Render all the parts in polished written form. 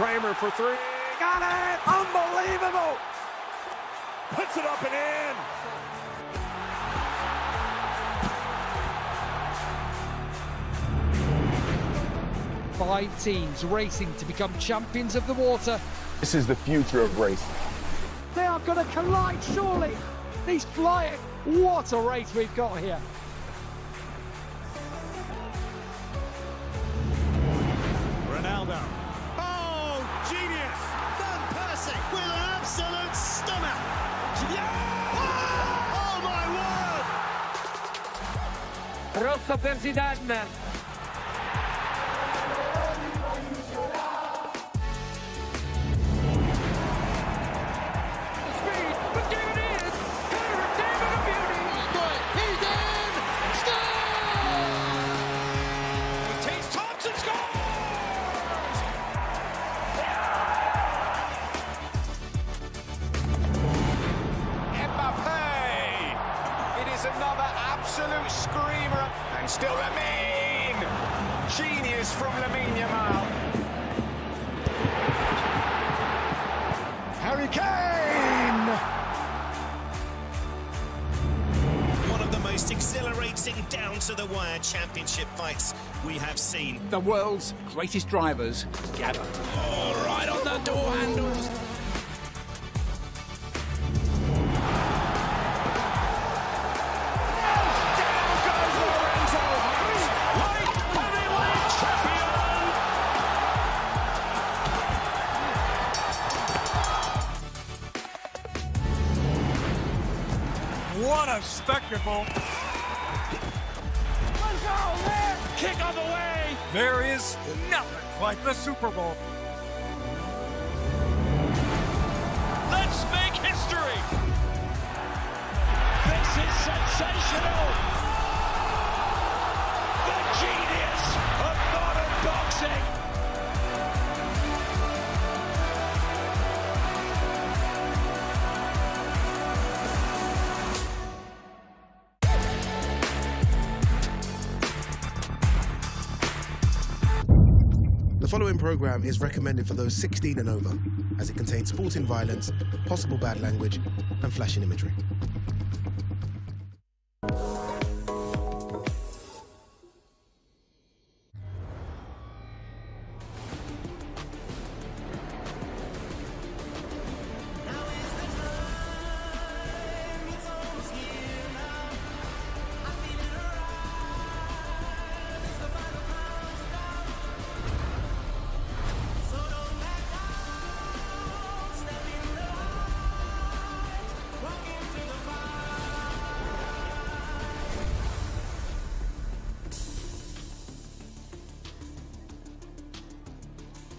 Kramer for three. Got it! Unbelievable! Puts it up and in. Five teams racing to become champions of the water. This is the future of racing. They are going to collide, surely. These flying. What a race we've got here. Ronaldo. Oh, genius! Van Persie with an absolute stunner. Yeah! Oh my word! Rosso per Zidane. Another absolute screamer, and still Lamine! Genius from Lamine Yamal. Harry Kane! One of the most exhilarating down-to-the-wire championship fights we have seen. The world's greatest drivers gather. Oh, right on the door handles. What a spectacle! Let's go, man! Kick on the way! There is nothing like the Super Bowl. Let's make history! This is sensational! The genius of modern boxing! The following program is recommended for those 16 and over, as it contains sporting violence, possible bad language, and flashing imagery.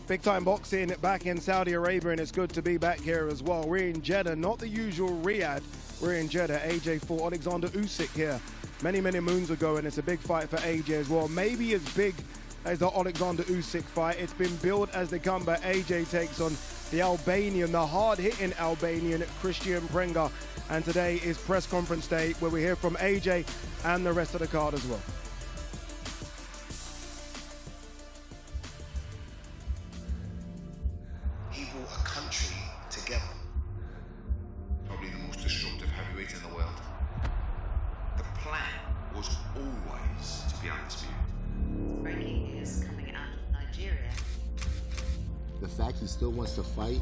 Big time boxing back in Saudi Arabia, and it's good to be back here as well. We're in Jeddah, not the usual Riyadh. We're in Jeddah. AJ fought Alexander Usyk here many moons ago, and it's a big fight for AJ as well. Maybe as big as the Alexander Usyk fight. It's been billed as they come, but AJ takes on the Albanian, the hard-hitting Albanian, Kristian Prenga. And today is press conference day where we hear from AJ and the rest of the card as well. He brought a country together. Probably the most destructive heavyweight in the world. The plan was always to be undisputed. Frankie is coming out of Nigeria. The fact he still wants to fight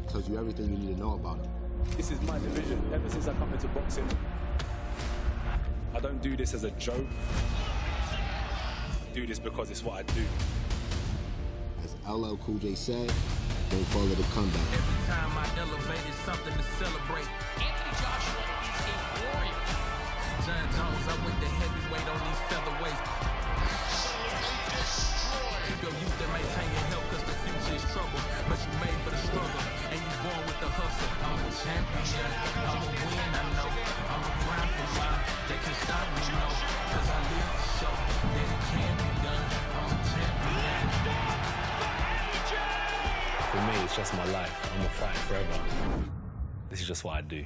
tells you everything you need to know about him. This is my division. Ever since I come into boxing, I don't do this as a joke. I do this because it's what I do. As LL Cool J said, don't follow the comeback. Every time I elevate, it's something to celebrate. Anthony Joshua is a warrior. John Jones, I went to heavyweight on these featherweights. Keep your youth and maintain your health, cause the future is trouble. But you made for the struggle, and you born with the hustle. I'm a champion, I'm a win, I know. I'm a grind for mine, they can stop me, no. Cause I live to show that it can be done. I'm a champion. For me, it's just my life. I'm gonna fight forever. This is just what I do.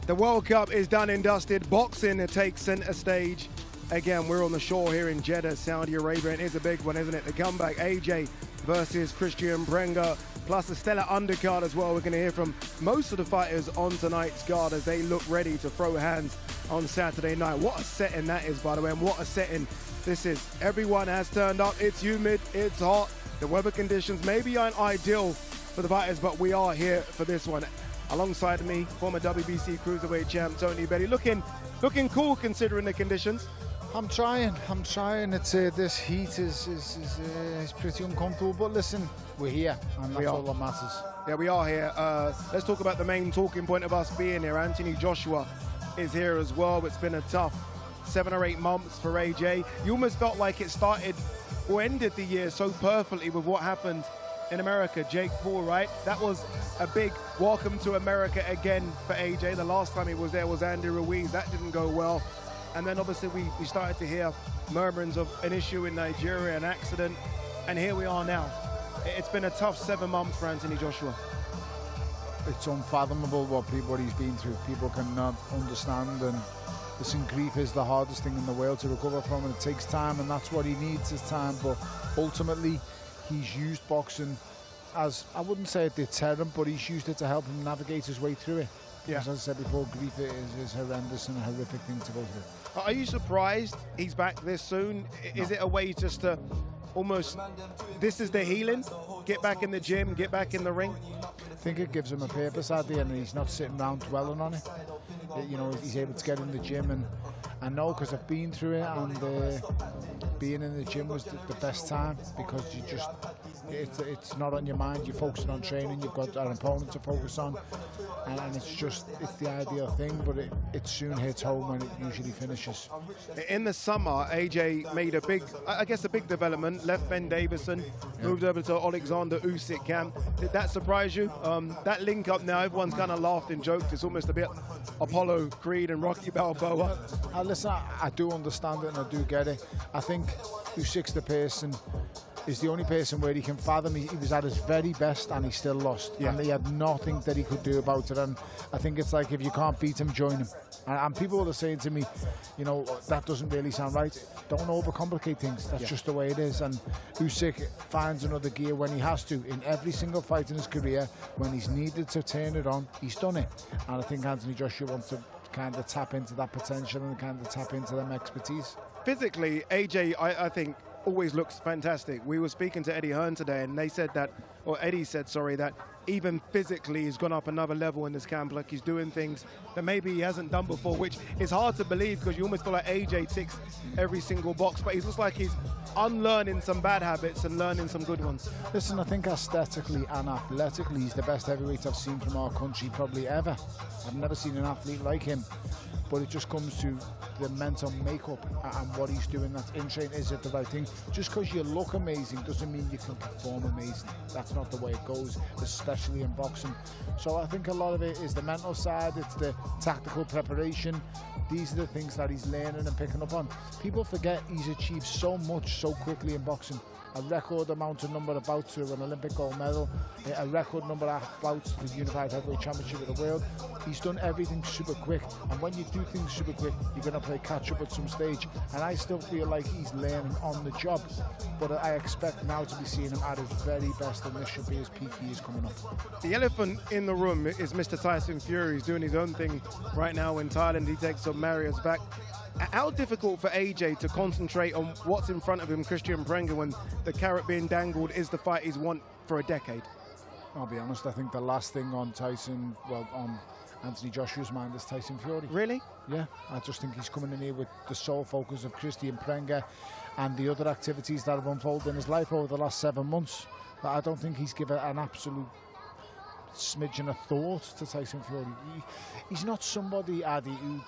The World Cup is done and dusted. Boxing takes center stage. Again, we're on the shore here in Jeddah, Saudi Arabia, and it's a big one, isn't it? The comeback, AJ versus Kristian Prenga, plus a stellar undercard as well. We're going to hear from most of the fighters on tonight's card as they look ready to throw hands on Saturday night. What a setting that is, by the way, and what a setting this is. Everyone has turned up. It's humid, it's hot. The weather conditions maybe aren't ideal for the fighters, but we are here for this one. Alongside me, former WBC Cruiserweight champ Tony Belly, looking cool considering the conditions. I'm trying. It's this heat is pretty uncomfortable, but listen, we're here, and that's all that matters. Yeah, we are here. Let's talk about the main talking point of us being here. Anthony Joshua is here as well. It's been a tough 7 or 8 months for AJ. You almost felt like it started or ended the year so perfectly with what happened in America. Jake Paul, right? That was a big welcome to America again for AJ. The last time he was there was Andy Ruiz. That didn't go well. And then obviously we started to hear murmurings of an issue in Nigeria, an accident, and here we are now. It's been a tough 7 months for Anthony Joshua. It's unfathomable what he's been through. People cannot understand, and listen, grief is the hardest thing in the world to recover from, and it takes time, and that's what he needs, is time. But ultimately, he's used boxing as, I wouldn't say a deterrent, but he's used it to help him navigate his way through it. Yeah. As I said before, grief is horrendous and a horrific thing to go through. Are you surprised he's back this soon? No. Is it a way just to almost, this is the healing? Get back in the gym, get back in the ring? I think it gives him a purpose at the end, and he's not sitting around dwelling on it. You know, he's able to get in the gym, and I know because I've been through it, and being in the gym was the best time, because you just, it's not on your mind, you're focusing on training, you've got an opponent to focus on, and it's the ideal thing, but it soon hits home when it usually finishes. In the summer, AJ made a big development, left Ben Davison, moved over to Alexander Usyk camp. Did that surprise you? That link up now, everyone's kind of laughed and joked, it's almost a bit Apollo Creed and Rocky Balboa. Listen, I do understand it and I do get it. I think Usyk's the person, is the only person where he can fathom he was at his very best and he still lost. Yeah. And he had nothing that he could do about it. And I think it's like, if you can't beat him, join him. And people are saying to me, you know, that doesn't really sound right. Don't overcomplicate things. That's just the way it is. And Usyk finds another gear when he has to. In every single fight in his career, when he's needed to turn it on, he's done it. And I think Anthony Joshua wants to kind of tap into that potential and kind of tap into them expertise. Physically, AJ, I think, always looks fantastic. We were speaking to Eddie Hearn today, and they said that, or Eddie said, sorry, that even physically he's gone up another level in this camp. Like, he's doing things that maybe he hasn't done before, which is hard to believe, because you almost feel like AJ ticks every single box, but he looks like he's unlearning some bad habits and learning some good ones. Listen, I think aesthetically and athletically, he's the best heavyweight I've seen from our country probably ever. I've never seen an athlete like him. But it just comes to the mental makeup and what he's doing that's in training. Is it the right thing? Just because you look amazing doesn't mean you can perform amazing. That's not the way it goes, especially in boxing. So I think a lot of it is the mental side, it's the tactical preparation. These are the things that he's learning and picking up on. People forget he's achieved so much so quickly in boxing. A record amount of number of bouts to an Olympic gold medal, a record number of bouts to the Unified Heavyweight Championship of the world. He's done everything super quick, and when you do things super quick, you're going to play catch up at some stage. And I still feel like he's learning on the job, but I expect now to be seeing him at his very best, and this should be his peak years coming up. The elephant in the room is Mr. Tyson Fury. He's doing his own thing right now in Thailand. He takes on Marius back. How difficult for AJ to concentrate on what's in front of him, Kristian Prenga, when the carrot being dangled is the fight he's won for a decade? I'll be honest, I think the last thing on on Anthony Joshua's mind is Tyson Fury. Really? Yeah, I just think he's coming in here with the sole focus of Kristian Prenga and the other activities that have unfolded in his life over the last 7 months. But I don't think he's given an absolute smidgen of thought to Tyson Fury. He's not somebody, Adi, who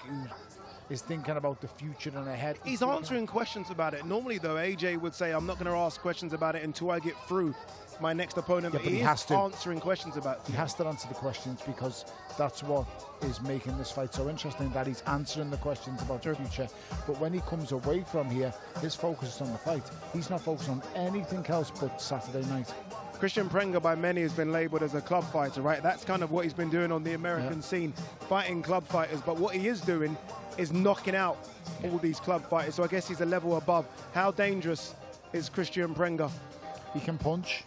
is thinking about the future and ahead. He's answering questions about it. Normally, though, AJ would say, I'm not going to ask questions about it until I get through my next opponent. Yeah, but he has to answering questions about it. He has to answer the questions, because that's what is making this fight so interesting, that he's answering the questions about the future. But when he comes away from here, his focus is on the fight. He's not focused on anything else but Saturday night. Kristian Prenga by many has been labeled as a club fighter, right? That's kind of what he's been doing on the American scene, fighting club fighters. But what he is doing is knocking out all these club fighters. So I guess he's a level above. How dangerous is Kristian Prenga? He can punch.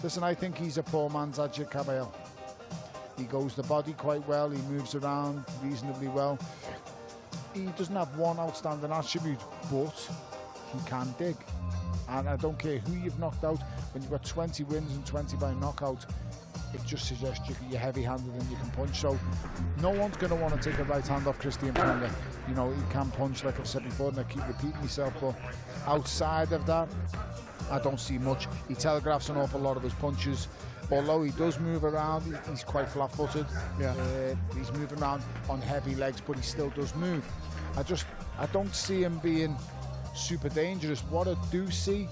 Listen, I think he's a poor man's Ajit Caballero. He goes the body quite well. He moves around reasonably well. He doesn't have one outstanding attribute, but he can dig. And I don't care who you've knocked out. When you've got 20 wins and 20 by knockout, it just suggests you're heavy-handed and you can punch. So no one's going to want to take a right hand off Kristian Prenga. You know, he can punch, like I've said before, and I keep repeating myself. But outside of that, I don't see much. He telegraphs an awful lot of his punches. Although he does move around, he's quite flat-footed. Yeah. He's moving around on heavy legs, but he still does move. I don't see him being super dangerous. What I do see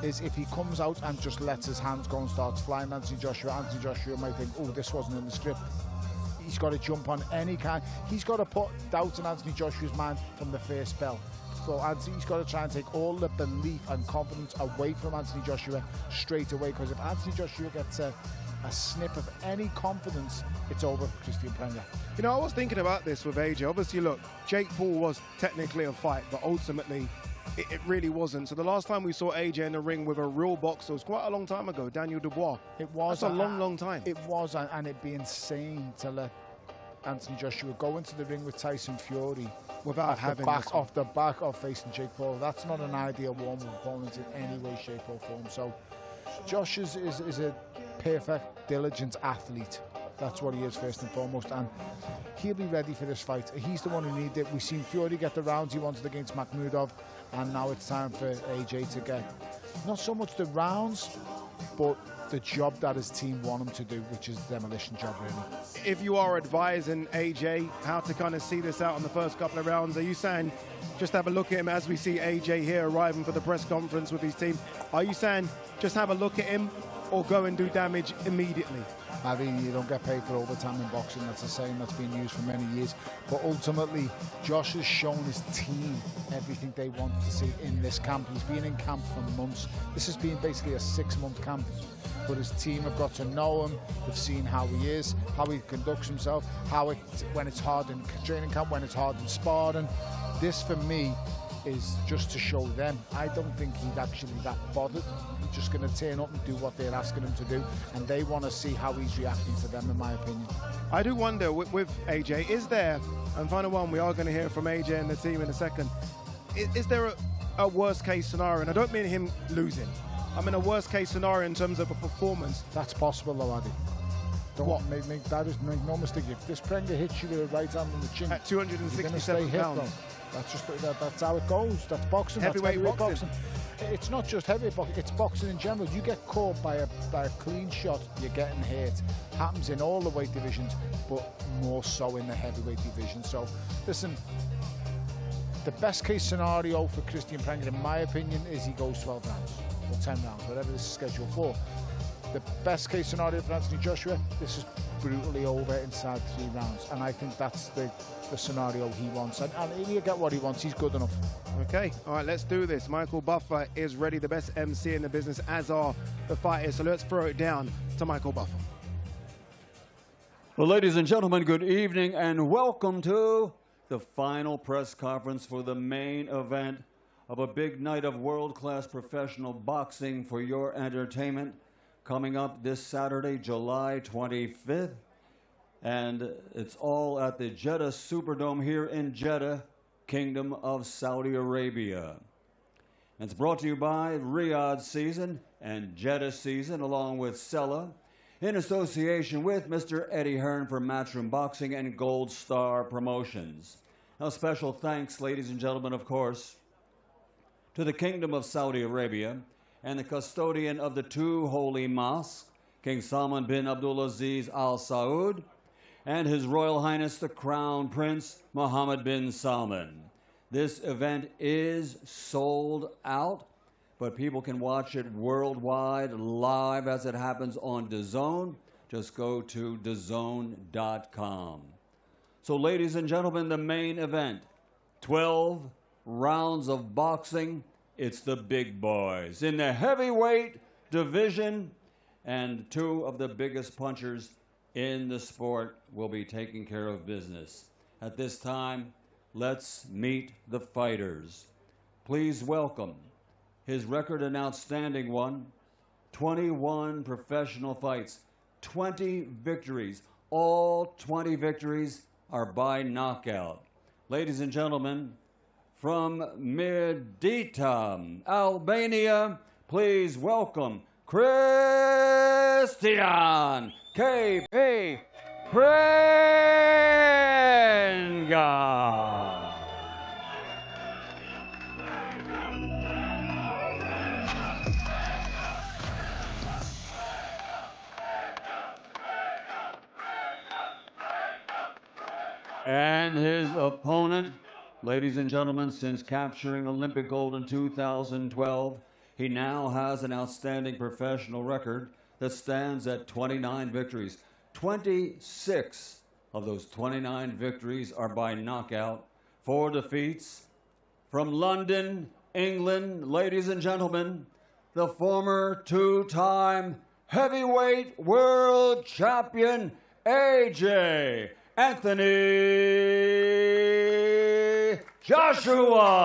is if he comes out and just lets his hands go and starts flying Anthony Joshua might think, oh, this wasn't in the script. He's got to jump on any kind. He's got to put doubt in Anthony Joshua's mind from the first bell. So he's got to try and take all the belief and confidence away from Anthony Joshua straight away, because if Anthony Joshua gets a snip of any confidence, it's over for Kristian Prenga. You know, I was thinking about this with AJ. Obviously, look, Jake Paul was technically a fight, but ultimately it really wasn't. So the last time we saw AJ in the ring with a real boxer was quite a long time ago, Daniel Dubois. It was. That's a long time. It was, and it'd be insane to let Anthony Joshua go into the ring with Tyson Fury without having off the back of facing Jake Paul. That's not an ideal warm-up opponent in any way, shape or form. So Josh is a perfect, diligent athlete. That's what he is first and foremost, and he'll be ready for this fight. He's the one who needed it. We've seen Fury get the rounds he wanted against Makhmudov, and now it's time for AJ to get not so much the rounds, but the job that his team want him to do, which is the demolition job, really. If you are advising AJ how to kind of see this out in the first couple of rounds, are you saying just have a look at him as we see AJ here arriving for the press conference with his team? Are you saying just have a look at him or go and do damage immediately? I mean, you don't get paid for overtime in boxing. That's a saying that's been used for many years. But ultimately, Josh has shown his team everything they wanted to see in this camp. He's been in camp for months. This has been basically a 6-month camp. But his team have got to know him. They've seen how he is, how he conducts himself, when it's hard in training camp, when it's hard in sparring. This, for me, is just to show them. I don't think he's actually that bothered. He's just going to turn up and do what they're asking him to do, and they want to see how he's reacting to them, in my opinion. I do wonder with AJ, is there, and final one, we are going to hear from AJ and the team in a second, is there a worst case scenario? And I don't mean him losing. I mean a worst case scenario in terms of a performance. That's possible though, Addy. Don't make no mistake. If this Prenga hits you with a right hand on the chin at 267 pounds, that's how it goes. That's boxing. Heavyweight boxing. It's not just heavyweight boxing. It's boxing in general. You get caught by a clean shot, you're getting hurt. Happens in all the weight divisions, but more so in the heavyweight division. So, listen. The best case scenario for Kristian Prenga, in my opinion, is he goes 12 rounds or 10 rounds, whatever this is scheduled for. The best case scenario for Anthony Joshua, this is brutally over inside 3 rounds, and I think that's the scenario he wants, and he'll get what he wants. He's good enough. Okay, all right, let's do this. Michael Buffer is ready, the best MC in the business, as are the fighters, so let's throw it down to Michael Buffer. Well, ladies and gentlemen, good evening and welcome to the final press conference for the main event of a big night of world-class professional boxing for your entertainment, coming up this Saturday, July 25th. And it's all at the Jeddah Superdome here in Jeddah, Kingdom of Saudi Arabia. It's brought to you by Riyadh Season and Jeddah Season, along with Sella, in association with Mr. Eddie Hearn for Matchroom Boxing and Gold Star Promotions. Now, special thanks, ladies and gentlemen, of course, to the Kingdom of Saudi Arabia and the custodian of the 2 holy mosques, King Salman bin Abdulaziz Al Saud, and His Royal Highness the Crown Prince Mohammed bin Salman. This event is sold out, but people can watch it worldwide live as it happens on DAZN. Just go to DAZN.com. So, ladies and gentlemen, the main event, 12 rounds of boxing. It's the big boys. In the heavyweight division, and two of the biggest punchers in the sport will be taking care of business. At this time, let's meet the fighters. Please welcome his record an outstanding one, 21 professional fights, 20 victories. All 20 victories are by knockout. Ladies and gentlemen, from Jeddah, Albania, please welcome Kristian K.P. Prenga. And his opponent, ladies and gentlemen, since capturing Olympic gold in 2012, he now has an outstanding professional record that stands at 29 victories. 26 of those 29 victories are by knockout. 4 defeats. From London, England, ladies and gentlemen, the former two-time heavyweight world champion, AJ Anthony Joshua.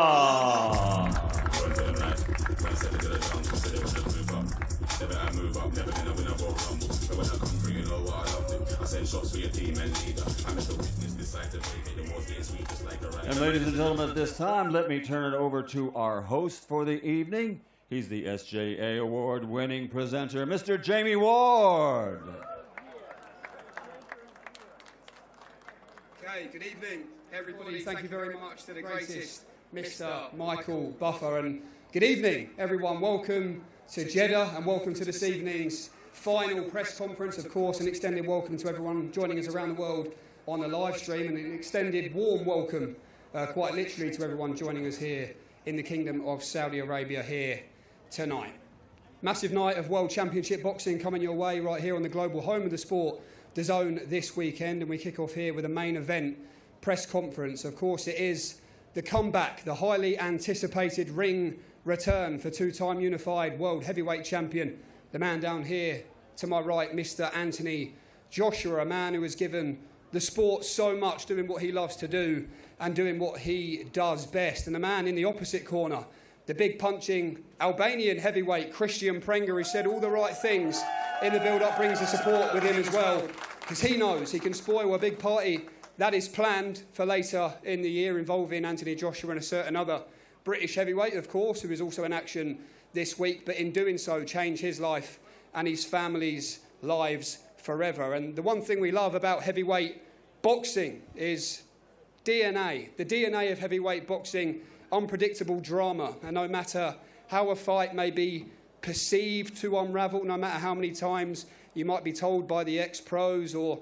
And ladies and gentlemen, at this time, let me turn it over to our host for the evening. He's the SJA award-winning presenter, Mr. Jamie Ward. Okay, good evening, everybody. Thank you very much to the greatest, Mr. Michael Buffer. And good evening, everyone. Welcome to Jeddah and welcome to this evening's final press conference. Of course, an extended welcome to everyone joining us around the world on the live stream, and an extended warm welcome, quite literally, to everyone joining us here in the Kingdom of Saudi Arabia here tonight. Massive night of World Championship boxing coming your way right here on the global home of the sport, DAZN, this weekend, and we kick off here with a main event press conference. Of course, it is the comeback, the highly anticipated ring return for two-time unified world heavyweight champion, the man down here to my right, Mr. Anthony Joshua, a man who has given the sport so much, doing what he loves to do and doing what he does best. And the man in the opposite corner, the big punching Albanian heavyweight, Kristian Prenga, who said all the right things in the build-up, brings the support with him as well, because he knows he can spoil a big party that is planned for later in the year involving Anthony Joshua and a certain other British heavyweight, of course, who is also in action this week, but in doing so, change his life and his family's lives forever. And the one thing we love about heavyweight boxing is DNA. The DNA of heavyweight boxing, unpredictable drama. And no matter how a fight may be perceived to unravel, no matter how many times you might be told by the ex-pros or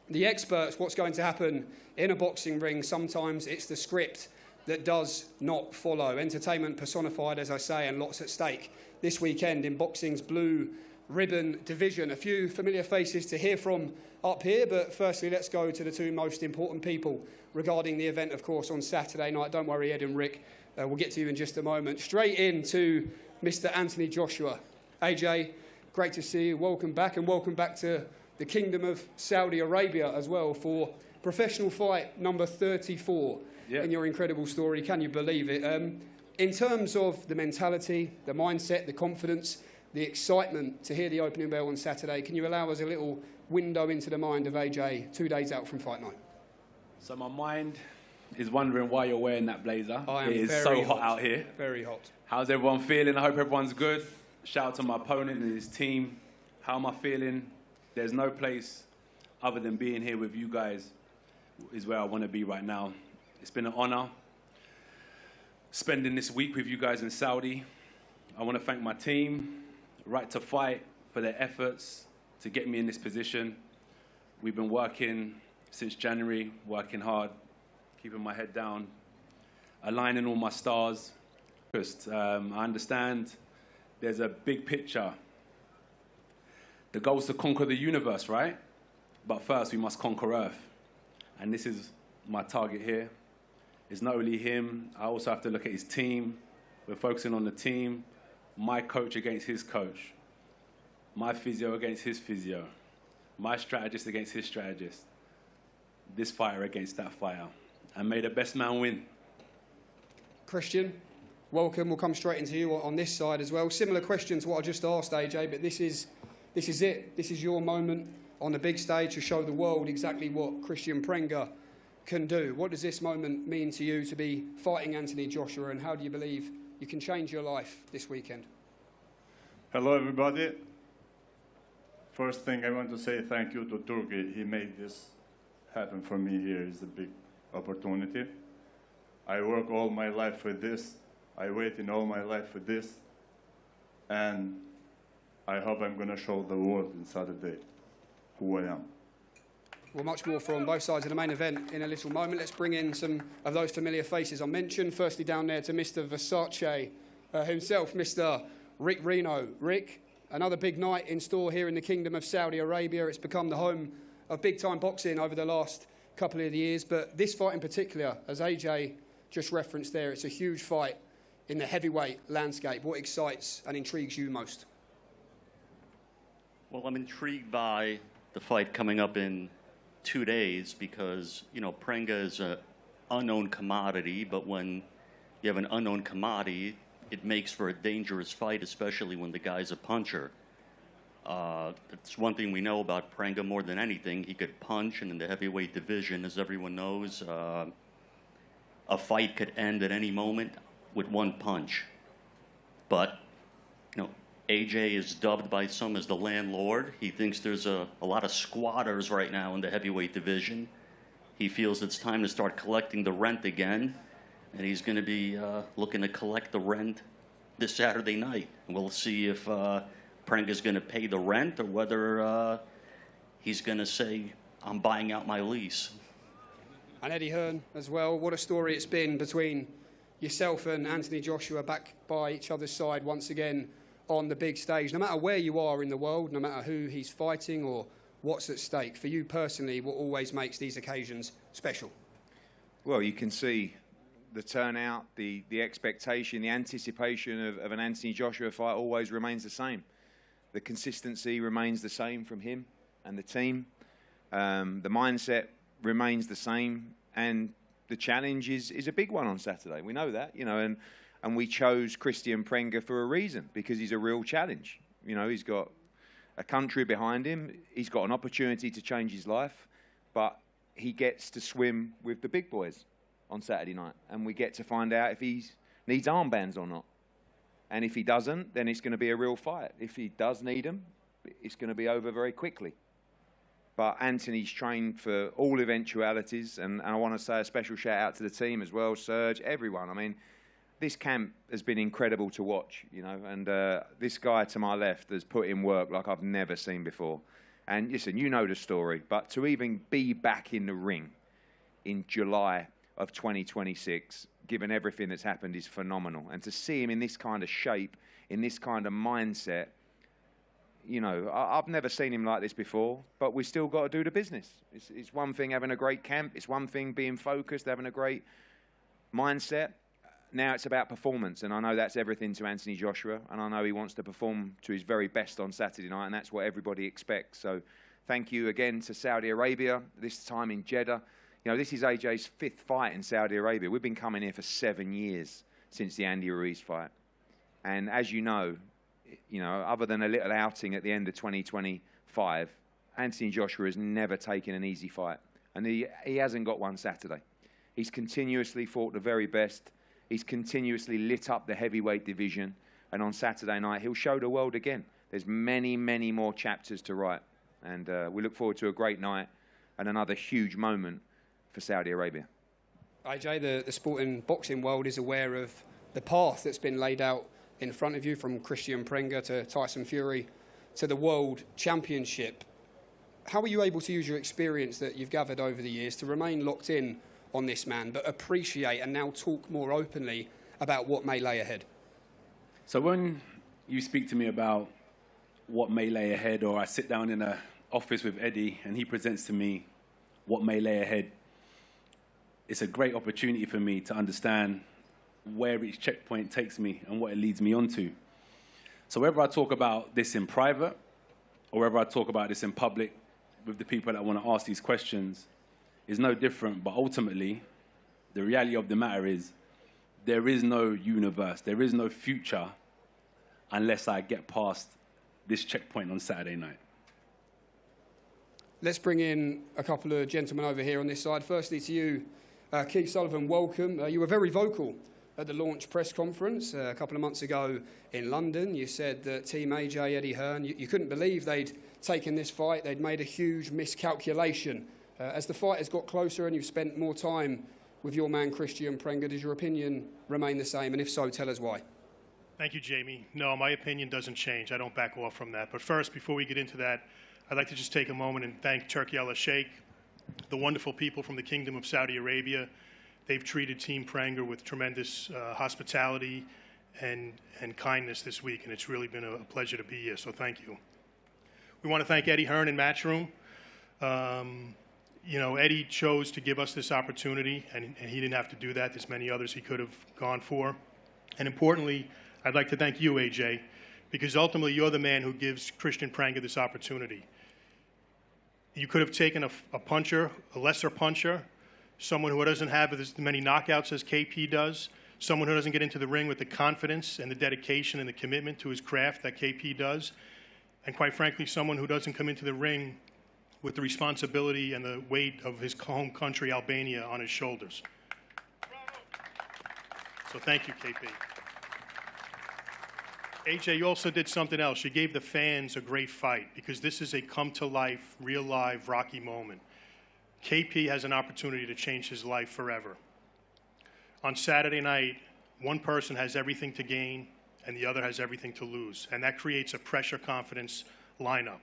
the experts what's going to happen in a boxing ring, sometimes it's the script that does not follow. Entertainment personified, as I say, and lots at stake this weekend in boxing's blue ribbon division. A few familiar faces to hear from up here, but firstly, let's go to the two most important people regarding the event, of course, on Saturday night. Don't worry, Ed and Rick, we'll get to you in just a moment. Straight into Mr. Anthony Joshua. AJ, great to see you. Welcome back, and welcome back to the Kingdom of Saudi Arabia as well for professional fight number 34 in your incredible story. Can you believe it? In terms of the mentality, the mindset, the confidence, the excitement to hear the opening bell on Saturday, can you allow us a little window into the mind of AJ 2 days out from fight night? So my mind is wondering why you're wearing that blazer. It is so hot out here. Very hot. How's everyone feeling? I hope everyone's good. Shout out to my opponent and his team. How am I feeling? There's no place other than being here with you guys is where I want to be right now. It's been an honor spending this week with you guys in Saudi. I want to thank my team, Right to Fight, for their efforts to get me in this position. We've been working since January, working hard, keeping my head down, aligning all my stars. I understand there's a big picture. The goal is to conquer the universe, right? But first, we must conquer Earth. And this is my target here. It's not only him. I also have to look at his team. We're focusing on the team. My coach against his coach. My physio against his physio. My strategist against his strategist. This fighter against that fighter. And may the best man win. Kristian, welcome. We'll come straight into you on this side as well. Similar question to what I just asked, AJ, but this is it. This is your moment on the big stage to show the world exactly what Kristian Prenga can do. What does this moment mean to you to be fighting Anthony Joshua, and how do you believe you can change your life this weekend? Hello, everybody. First thing I want to say thank you to Turkey. He made this happen for me here. It's a big opportunity. I work all my life for this. I waited all my life for this. And I hope I'm going to show the world on Saturday who I am. Well, much more from both sides of the main event in a little moment. Let's bring in some of those familiar faces I mentioned. Firstly, down there to Mr. Versace himself, Mr. Rick Reno. Rick, another big night in store here in the Kingdom of Saudi Arabia. It's become the home of big-time boxing over the last couple of years. But this fight in particular, as AJ just referenced there, it's a huge fight in the heavyweight landscape. What excites and intrigues you most? Well, I'm intrigued by the fight coming up in 2 days because, you know, Prenga is an unknown commodity, but when you have an unknown commodity, it makes for a dangerous fight, especially when the guy's a puncher. That's one thing we know about Prenga more than anything. He could punch, and in the heavyweight division, as everyone knows, a fight could end at any moment with one punch. But, you know, AJ is dubbed by some as the landlord. He thinks there's a lot of squatters right now in the heavyweight division. He feels it's time to start collecting the rent again, and he's going to be looking to collect the rent this Saturday night. We'll see if Prenga's going to pay the rent or whether he's going to say, I'm buying out my lease. And Eddie Hearn as well. What a story it's been between yourself and Anthony Joshua, back by each other's side once again on the big stage. No matter where you are in the world, no matter who he's fighting or what's at stake, for you personally, what always makes these occasions special? Well, you can see the turnout, the expectation, the anticipation of an Anthony Joshua fight always remains the same. The consistency remains the same from him and the team. The mindset remains the same, and the challenge is a big one on Saturday. We know that, you know, and we chose Kristian Prenga for a reason, because he's a real challenge. You know, he's got a country behind him. He's got an opportunity to change his life, but he gets to swim with the big boys on Saturday night, and we get to find out if he needs armbands or not. And if he doesn't, then it's going to be a real fight. If he does need them, it's going to be over very quickly. But Anthony's trained for all eventualities, and I want to say a special shout out to the team as well, Serge, everyone. I mean, this camp has been incredible to watch, you know, and this guy to my left has put in work like I've never seen before. And listen, you know the story, but to even be back in the ring in July of 2026, given everything that's happened, is phenomenal. And to see him in this kind of shape, in this kind of mindset, you know, I've never seen him like this before, but we still got to do the business. It's one thing having a great camp. It's one thing being focused, having a great mindset. Now it's about performance, and I know that's everything to Anthony Joshua, and I know he wants to perform to his very best on Saturday night, and that's what everybody expects. So thank you again to Saudi Arabia, this time in Jeddah. You know, this is AJ's 5th fight in Saudi Arabia. We've been coming here for 7 years since the Andy Ruiz fight. And as you know, other than a little outing at the end of 2025, Anthony Joshua has never taken an easy fight. And he hasn't got one Saturday. He's continuously fought the very best. He's continuously lit up the heavyweight division. And on Saturday night, he'll show the world again. There's many, many more chapters to write. And we look forward to a great night and another huge moment for Saudi Arabia. AJ, the sporting boxing world is aware of the path that's been laid out in front of you, from Kristian Prenga to Tyson Fury to the World Championship. How are you able to use your experience that you've gathered over the years to remain locked in on this man, but appreciate and now talk more openly about what may lay ahead? So when you speak to me about what may lay ahead, or I sit down in an office with Eddie and he presents to me what may lay ahead, it's a great opportunity for me to understand where each checkpoint takes me and what it leads me on to. So whether I talk about this in private or whether I talk about this in public with the people that want to ask these questions, is no different. But ultimately, the reality of the matter is there is no universe, there is no future unless I get past this checkpoint on Saturday night. Let's bring in a couple of gentlemen over here on this side. Firstly to you, Keith Sullivan, welcome. You were very vocal at the launch press conference a couple of months ago in London. You said that Team AJ, Eddie Hearn, you couldn't believe they'd taken this fight. They'd made a huge miscalculation. As the fight has got closer and you've spent more time with your man Kristian Prenga, does your opinion remain the same? And if so, tell us why. Thank you, Jamie. No, my opinion doesn't change. I don't back off from that. But first, before we get into that, I'd like to just take a moment and thank Turkey al-Sheikh, the wonderful people from the Kingdom of Saudi Arabia. They've treated Team Prenga with tremendous hospitality and kindness this week, and it's really been a pleasure to be here, so thank you. We want to thank Eddie Hearn and Matchroom. You know, Eddie chose to give us this opportunity, and he didn't have to do that. There's many others he could have gone for. And importantly, I'd like to thank you, AJ, because ultimately you're the man who gives Kristian Prenga this opportunity. You could have taken a puncher, a lesser puncher, someone who doesn't have as many knockouts as KP does, someone who doesn't get into the ring with the confidence and the dedication and the commitment to his craft that KP does, and quite frankly, someone who doesn't come into the ring with the responsibility and the weight of his home country, Albania, on his shoulders. So thank you, KP. AJ, you also did something else. You gave the fans a great fight because this is a come-to-life, real live, Rocky moment. KP has an opportunity to change his life forever. On Saturday night, one person has everything to gain and the other has everything to lose, and that creates a pressure-confidence lineup.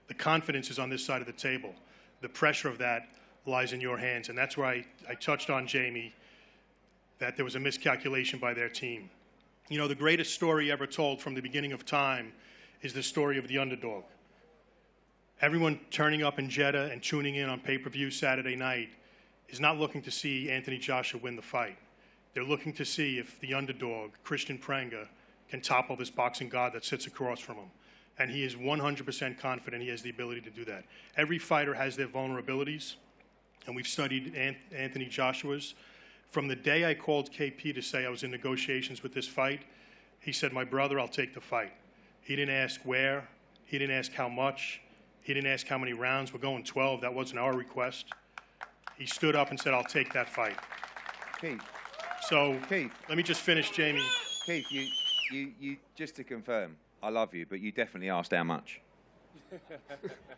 The confidence is on this side of the table. The pressure of that lies in your hands, and that's where I touched on, Jamie, that there was a miscalculation by their team. You know, the greatest story ever told from the beginning of time is the story of the underdog. Everyone turning up in Jeddah and tuning in on pay-per-view Saturday night is not looking to see Anthony Joshua win the fight. They're looking to see if the underdog, Kristian Prenga, can topple this boxing god that sits across from him. And he is 100% confident he has the ability to do that. Every fighter has their vulnerabilities, and we've studied Anthony Joshua's. From the day I called KP to say I was in negotiations with this fight, he said, "My brother, I'll take the fight." He didn't ask where. He didn't ask how much. He didn't ask how many rounds. We're going 12. That wasn't our request. He stood up and said, "I'll take that fight." Keith. So, Keith, let me just finish, Jamie. Keith, you just to confirm, I love you, but you definitely asked how much.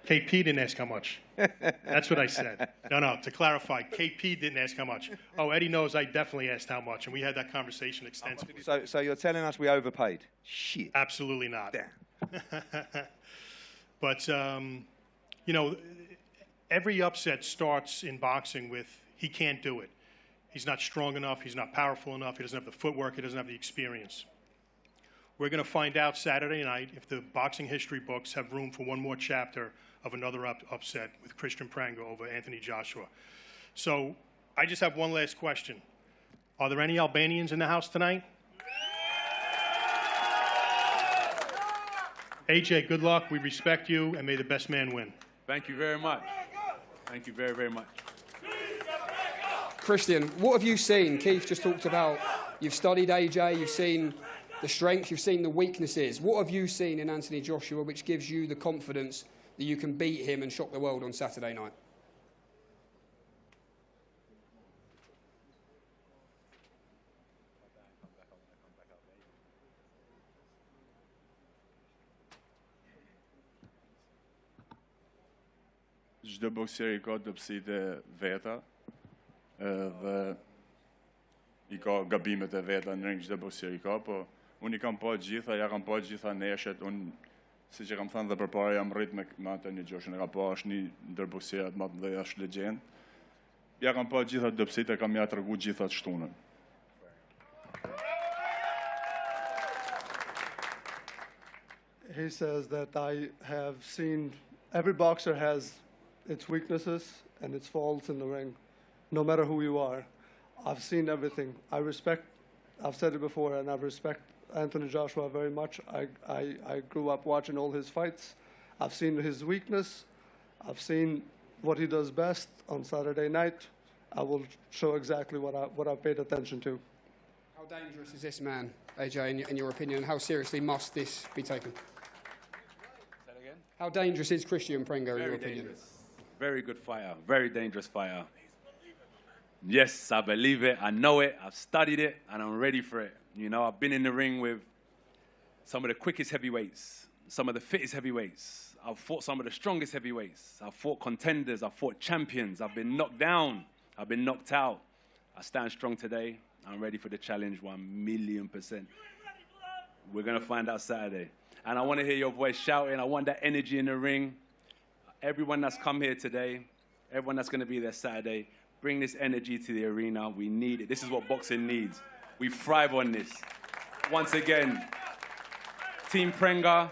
KP didn't ask how much. That's what I said. No, to clarify, KP didn't ask how much. Oh, Eddie knows I definitely asked how much, and we had that conversation extensively. So you're telling us we overpaid? Shit. Absolutely not. Damn. But, you know, every upset starts in boxing with he can't do it. He's not strong enough. He's not powerful enough. He doesn't have the footwork. He doesn't have the experience. We're going to find out Saturday night if the boxing history books have room for one more chapter of another upset with Kristian Prenga over Anthony Joshua. So I just have one last question. Are there any Albanians in the house tonight? AJ, good luck. We respect you, and may the best man win. Thank you very much. Thank you very, very much. Kristian, what have you seen? Keith just talked about you've studied AJ, you've seen the strengths, you've seen the weaknesses. What have you seen in Anthony Joshua which gives you the confidence that you can beat him and shock the world on Saturday night? Çdo bokser I ka dobësitë e veta, dhe I ka gabimet e veta në ring, çdo bokser I ka, po unë I kam pa gjitha, ja kam pa gjitha neshet, unë siç e kam thënë dhe përpara jam rrit me Anthony Joshua, e kam pa është një ndër bokserat më të mëdhenj, është legjend. Ja kam pa gjitha dobësitë, kam ja tregu gjitha të shtunën. He says that I have seen every boxer has its weaknesses and its faults in the ring, no matter who you are. I've seen everything. I've said it before, and I respect Anthony Joshua very much. I grew up watching all his fights. I've seen his weakness. I've seen what he does best on Saturday night. I will show exactly what I paid attention to. How dangerous is this man, AJ, in your opinion? How seriously must this be taken? Say that again? How dangerous is Kristian Prenga, in your Very opinion? dangerous. Very good fighter. Very dangerous fighter. Yes, I believe it. I know it. I've studied it, and I'm ready for it. You know, I've been in the ring with some of the quickest heavyweights, some of the fittest heavyweights. I've fought some of the strongest heavyweights. I've fought contenders. I've fought champions. I've been knocked down. I've been knocked out. I stand strong today. I'm ready for the challenge 1,000,000%. We're going to find out Saturday. And I want to hear your voice shouting. I want that energy in the ring. Everyone that's come here today, everyone that's going to be there Saturday, bring this energy to the arena. We need it. This is what boxing needs. We thrive on this. Once again, Team Prenga,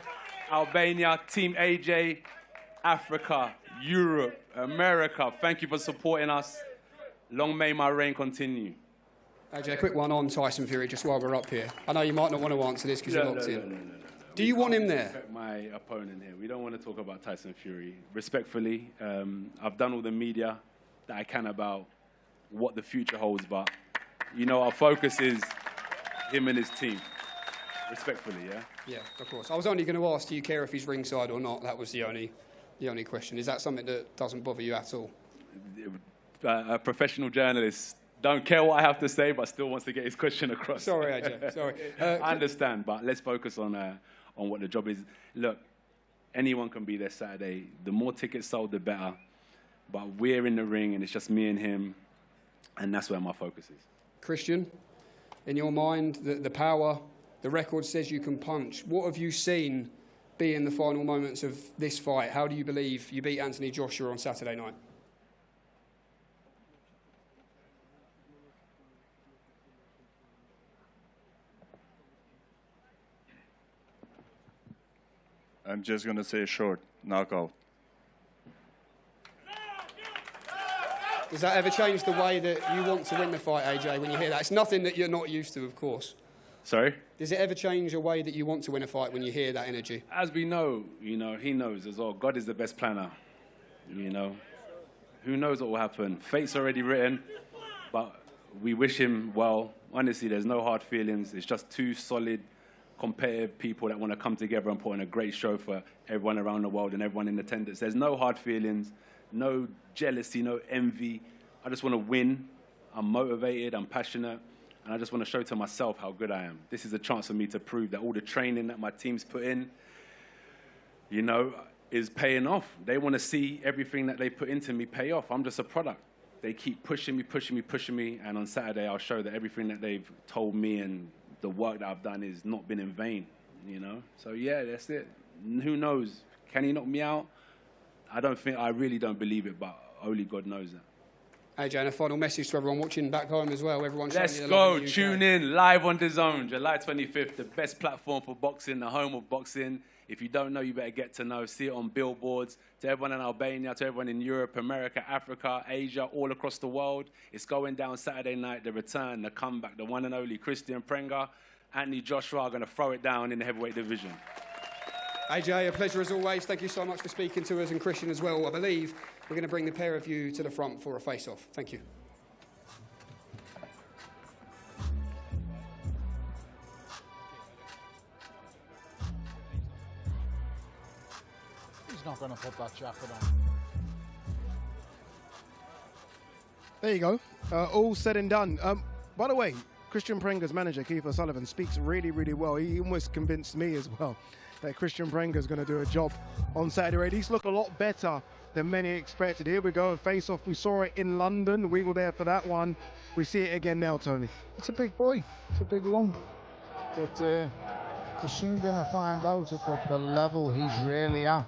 Albania, Team AJ, Africa, Europe, America. Thank you for supporting us. Long may my reign continue. AJ, a quick one on Tyson Fury, just while we're up here. I know you might not want to answer this because you're locked in. No. Do you want him there? Respect my opponent here. We don't want to talk about Tyson Fury. Respectfully, I've done all the media that I can about what the future holds, but, you know, our focus is him and his team. Respectfully, yeah? Yeah, of course. I was only going to ask, do you care if he's ringside or not? That was the only question. Is that something that doesn't bother you at all? A professional journalist don't care what I have to say, but still wants to get his question across. Sorry, AJ. Sorry. I understand, but let's focus on what the job is. Look, anyone can be there Saturday. The more tickets sold, the better. But we're in the ring, and it's just me and him, and that's where my focus is. Kristian, in your mind, the power, the record says you can punch. What have you seen be in the final moments of this fight? How do you believe you beat Anthony Joshua on Saturday night? I'm just going to say short, knockout. Does that ever change the way that you want to win the fight, AJ, when you hear that? It's nothing that you're not used to, of course. Sorry? Does it ever change the way that you want to win a fight when you hear that energy? As we know, you know, he knows as well. God is the best planner, you know. Who knows what will happen? Fate's already written, but we wish him well. Honestly, there's no hard feelings. It's just two solid, competitive people that want to come together and put on a great show for everyone around the world and everyone in attendance. There's no hard feelings, no jealousy, no envy. I just want to win. I'm motivated, I'm passionate, and I just want to show to myself how good I am. This is a chance for me to prove that all the training that my team's put in, you know, is paying off. They want to see everything that they put into me pay off. I'm just a product. They keep pushing me, and on Saturday I'll show that everything that they've told me and the work that I've done has not been in vain, you know? So yeah, that's it. Who knows? Can he knock me out? I really don't believe it, but only God knows that. AJ, and a final message to everyone watching back home as well. Everyone's Let's go. Tune in live on DAZN, July 25th, the best platform for boxing, the home of boxing. If you don't know, you better get to know. See it on billboards. To everyone in Albania, to everyone in Europe, America, Africa, Asia, all across the world. It's going down Saturday night, the return, the comeback, the one and only Kristian Prenga. Anthony Joshua are going to throw it down in the heavyweight division. AJ, a pleasure as always. Thank you so much for speaking to us, and Kristian as well. I believe we're going to bring the pair of you to the front for a face-off. Thank you. He's not going to put that jacket on. There you go. All said and done. By the way, Kristian Prenga's manager, Keith O'Sullivan, speaks really, really well. He almost convinced me as well that Kristian Prenga is going to do a job on Saturday. He's looked a lot better than many expected. Here we go, a face-off. We saw it in London. We were there for that one. We see it again now, Tony. It's a big boy. It's a big one. But we're soon going to find out at the level he's really at.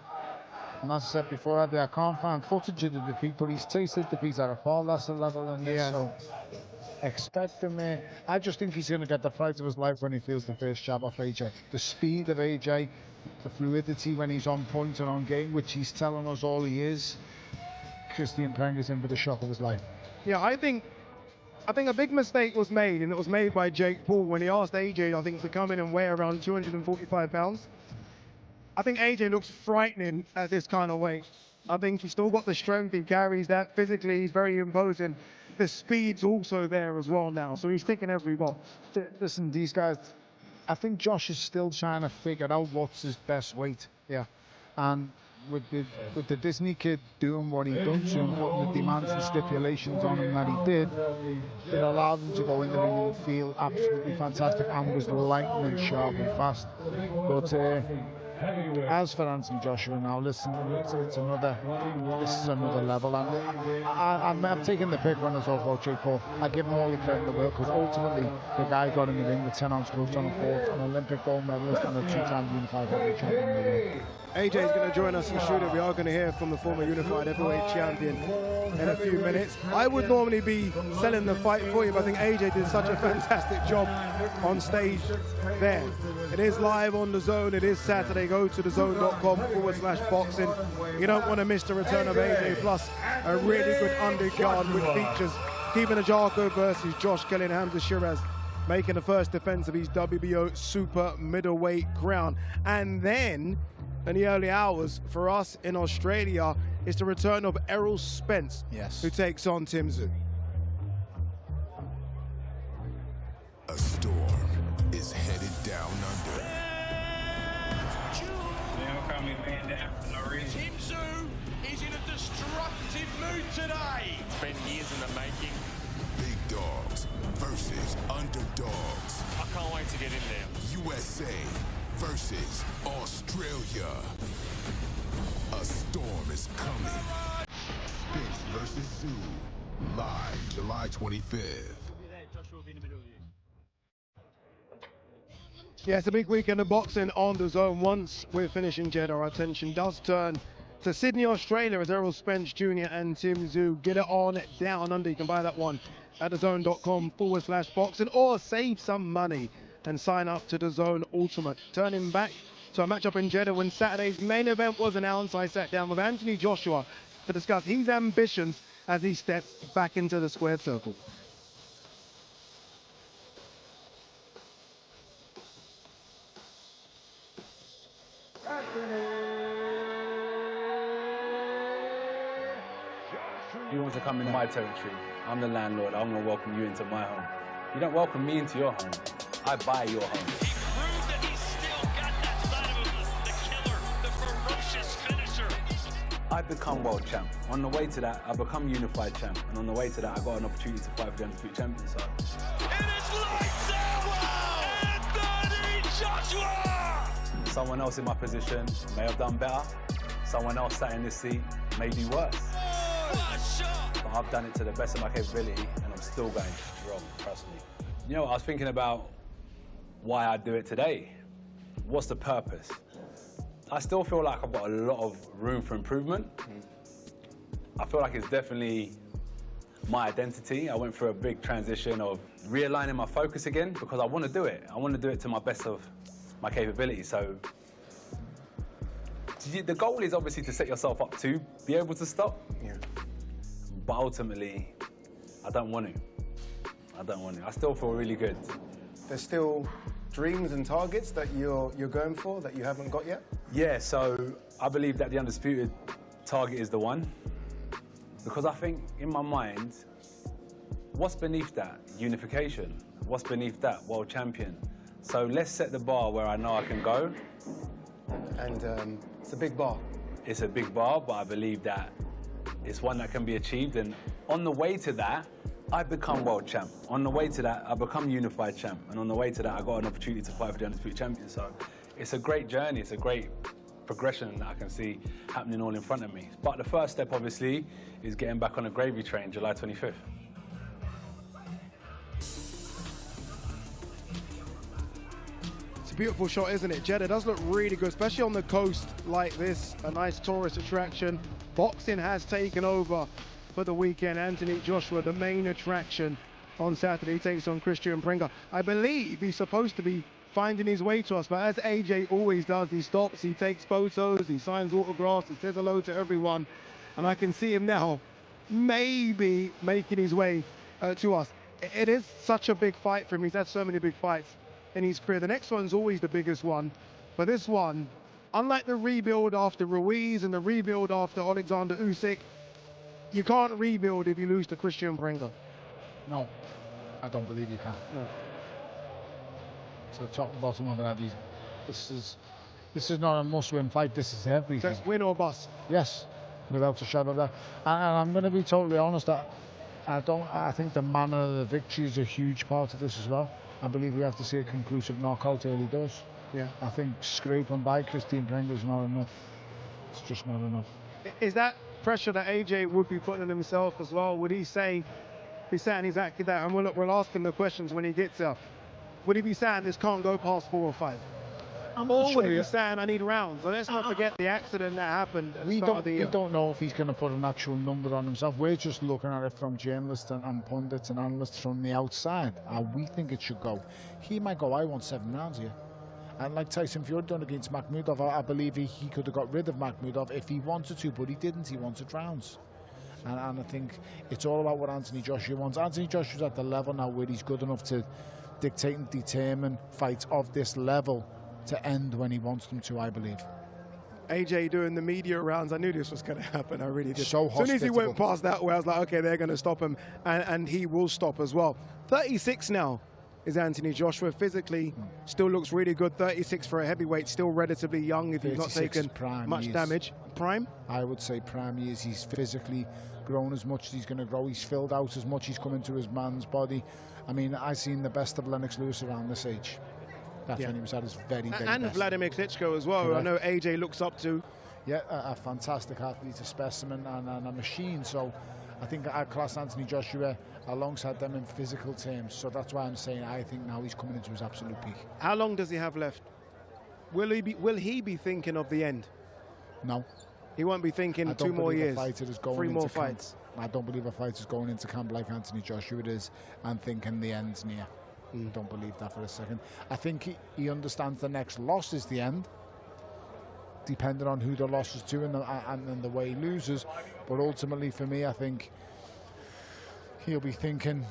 And as I said before, I can't find footage of the defeat, but he's tasted defeats at a far lesser level than this. So expect him. I just think he's going to get the fight of his life when he feels the first jab off AJ. The speed of AJ, the fluidity when he's on point and on game, which he's telling us all he is. Kristian Prenga's in for the shock of his life. Yeah, I think a big mistake was made, and it was made by Jake Paul when he asked AJ, I think, to come in and weigh around 245 pounds. I think AJ looks frightening at this kind of weight. I think he's still got the strength, he carries that. Physically, he's very imposing. The speed's also there as well now, so he's ticking every box. Listen, these guys, I think Josh is still trying to figure out what's his best weight. Yeah. And with the Disney kid doing what he done to him, putting the demands and stipulations on him that he did, it allowed him to go in the ring and feel absolutely fantastic and was lightning sharp and fast. But as for Anthony Joshua now, listen, this is another level. And I'm taking the pick when I talk about Jake Paul. I give him all the credit in the world because ultimately the guy got in the ring with 10 ounce gloves on the fourth, an Olympic gold medalist and a 2-time unified heavyweight champion in the world. AJ is going to join us in the studio. We are going to hear from the former unified heavyweight champion in a few minutes. I would normally be selling the fight for you, but I think AJ did such a fantastic job on stage there. It is live on DAZN. It is Saturday. Go to DAZN.com/boxing. You don't want to miss the return of AJ, plus a really good undercard which features Kevin Ajarko versus Josh Kelly and Hamza Shiraz, making the first defense of his WBO super middleweight crown. And then in the early hours for us in Australia is the return of Errol Spence, who takes on Tim Tszyu. A storm is headed down under. Tim Tszyu is in a destructive mood today. It's been years in the making. Big dogs versus underdogs. I can't wait to get in there. USA versus Australia. A storm is coming. Spence versus Tszyu. Live July 25th. Yeah, it's a big weekend of boxing on DAZN. Once we're finishing Jeddah, our attention does turn to Sydney, Australia, as Errol Spence Jr. and Tim Tszyu get it on down under. You can buy that one at DAZN.com/boxing or save some money and sign up to DAZN Ultimate. Turning back to a matchup in Jeddah, when Saturday's main event was announced, I sat down with Anthony Joshua to discuss his ambitions as he steps back into the squared circle. You want to come in my territory? I'm the landlord. I'm going to welcome you into my home. You don't welcome me into your home. I buy your home. He proved that he's still got that side of him, the killer, the ferocious finisher. I become world champ. On the way to that, I become unified champ. And on the way to that, I got an opportunity to fight for the undisputed champion. So. It is lights out! Anthony Joshua! Someone else in my position may have done better. Someone else sat in this seat may do worse. But I've done it to the best of my capability, and I'm still going strong, trust me. You know, I was thinking about why I do it today. What's the purpose? I still feel like I've got a lot of room for improvement. I feel like it's definitely my identity. I went through a big transition of realigning my focus again because I want to do it. I want to do it to my best of my capability. So the goal is obviously to set yourself up to be able to stop. Yeah. But ultimately, I don't want to. I still feel really good. There's still dreams and targets that you're going for that you haven't got yet? Yeah, so I believe that the undisputed target is the one. Because I think in my mind, what's beneath that? Unification. What's beneath that? World champion. So let's set the bar where I know I can go. And it's a big bar. It's a big bar, but I believe that it's one that can be achieved. And on the way to that, I become world champ. On the way to that, I become unified champ. And on the way to that, I got an opportunity to fight for the undisputed champion. So it's a great journey. It's a great progression that I can see happening all in front of me. But the first step, obviously, is getting back on a gravy train, July 25th. It's a beautiful shot, isn't it? Jeddah does look really good, especially on the coast like this. A nice tourist attraction. Boxing has taken over for the weekend. Anthony Joshua, the main attraction on Saturday, takes on Kristian Prenga. I believe he's supposed to be finding his way to us, but as AJ always does, he stops, he takes photos, he signs autographs, he says hello to everyone, and I can see him now maybe making his way to us. It is such a big fight for him. He's had so many big fights in his career. The next one's always the biggest one, but this one, unlike the rebuild after Ruiz and the rebuild after Alexander Usyk, you can't rebuild if you lose to Kristian Prenga. No, I don't believe you can. No. To the top and bottom of it, this is not a must-win fight. This is everything. So it's win or bust. Yes, without a shadow of doubt. And I'm going to be totally honest. I think the manner of the victory is a huge part of this as well. I believe we have to see a conclusive knockout early doors. Yeah. I think scraping by Kristian Prenga is not enough. It's just not enough. Is that pressure that AJ would be putting on himself as well? Would he say, be saying exactly that? And we'll ask him the questions when he gets up. Would he be saying this can't go past 4 or 5? Or would he be saying I need rounds? Let's not forget the accident that happened at the start of the year. We don't know if he's going to put an actual number on himself. We're just looking at it from journalists and pundits and analysts from the outside. How we think it should go. He might go, I want 7 rounds here. And like Tyson Fury done against Makhmudov, I believe he could have got rid of Makhmudov if he wanted to, but he didn't. He wanted rounds. And I think it's all about what Anthony Joshua wants. Anthony Joshua's at the level now where he's good enough to dictate and determine fights of this level to end when he wants them to, I believe. AJ doing the media rounds, I knew this was going to happen, I really did. So as soon as he went past that way, I was like, okay, they're going to stop him, and he will stop as well. 36 now is Anthony Joshua. Physically, still looks really good. 36 for a heavyweight, still relatively young if he's not taken much damage. Prime? I would say prime years. He's physically grown as much as he's going to grow. He's filled out as much. He's come into his man's body. I mean, I've seen the best of Lennox Lewis around this age. That's when he was at his very, very and best. Vladimir Klitschko as well, who I know AJ looks up to. Yeah, a fantastic athlete, a specimen and a machine. So I think I class Anthony Joshua alongside them in physical terms. So that's why I'm saying I think now he's coming into his absolute peak. How long does he have left? Will he be thinking of the end? No. He won't be thinking 2 more years, 3 more fights. I don't believe a fighter's going into camp like Anthony Joshua is and thinking the end's near. Don't believe that for a second. I think he understands the next loss is the end, depending on who the loss is to and the way he loses. But ultimately, for me, I think he'll be thinking,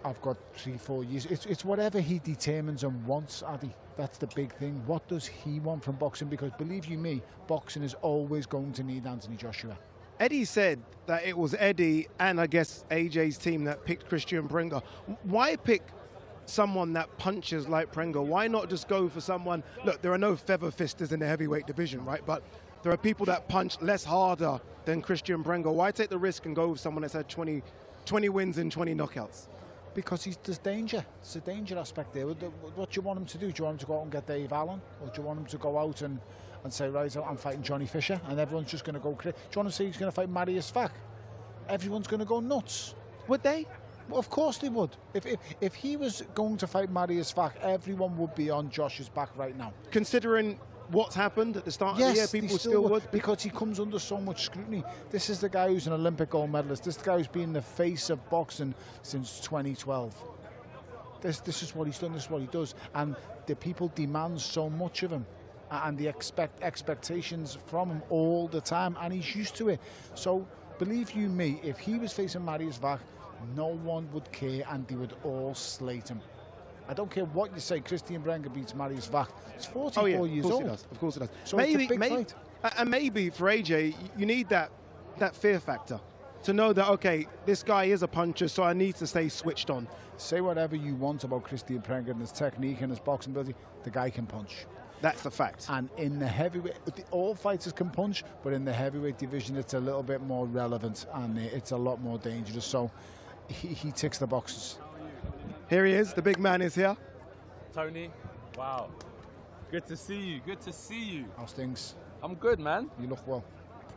I've got 3-4 years. It's whatever he determines and wants, Addy. That's the big thing. What does he want from boxing? Because believe you me, boxing is always going to need Anthony Joshua. Eddie said that it was Eddie and I guess AJ's team that picked Kristian Prenga. Why pick someone that punches like Prenga? Why not just go for someone? Look, there are no feather fisters in the heavyweight division, right? But there are people that punch less harder than Kristian Prenga. Why take the risk and go with someone that's had 20 wins and 20 knockouts? Because there's danger. It's a danger aspect there. What do you want him to do? Do you want him to go out and get Dave Allen? Or do you want him to go out and say, right, I'm fighting Johnny Fisher, and everyone's just going to go crazy? Do you want to say he's going to fight Marius Vac? Everyone's going to go nuts. Would they? Well, of course they would. If he was going to fight Marius Vac, everyone would be on Josh's back right now. Considering what's happened at the start of the year, people still would. Because he comes under so much scrutiny. This is the guy who's an Olympic gold medalist. This is the guy who's been the face of boxing since 2012. This is what he's done. This is what he does. And the people demand so much of him. And they expect expectations from him all the time. And he's used to it. So, believe you me, if he was facing Marius Vac, no one would care and they would all slate him. I don't care what you say, Kristian Prenga beats Marius Vac. He's 44 years old. Of course it does. So maybe, it's a big fight. And maybe for AJ, you need that fear factor to know that, okay, this guy is a puncher, so I need to stay switched on. Say whatever you want about Kristian Prenga and his technique and his boxing ability, the guy can punch. That's the fact. And in the heavyweight, all fighters can punch, but in the heavyweight division, it's a little bit more relevant and it's a lot more dangerous. So he ticks the boxes. Here he is. The big man is here. Tony, wow. Good to see you. Good to see you. How's things? I'm good, man. You look well.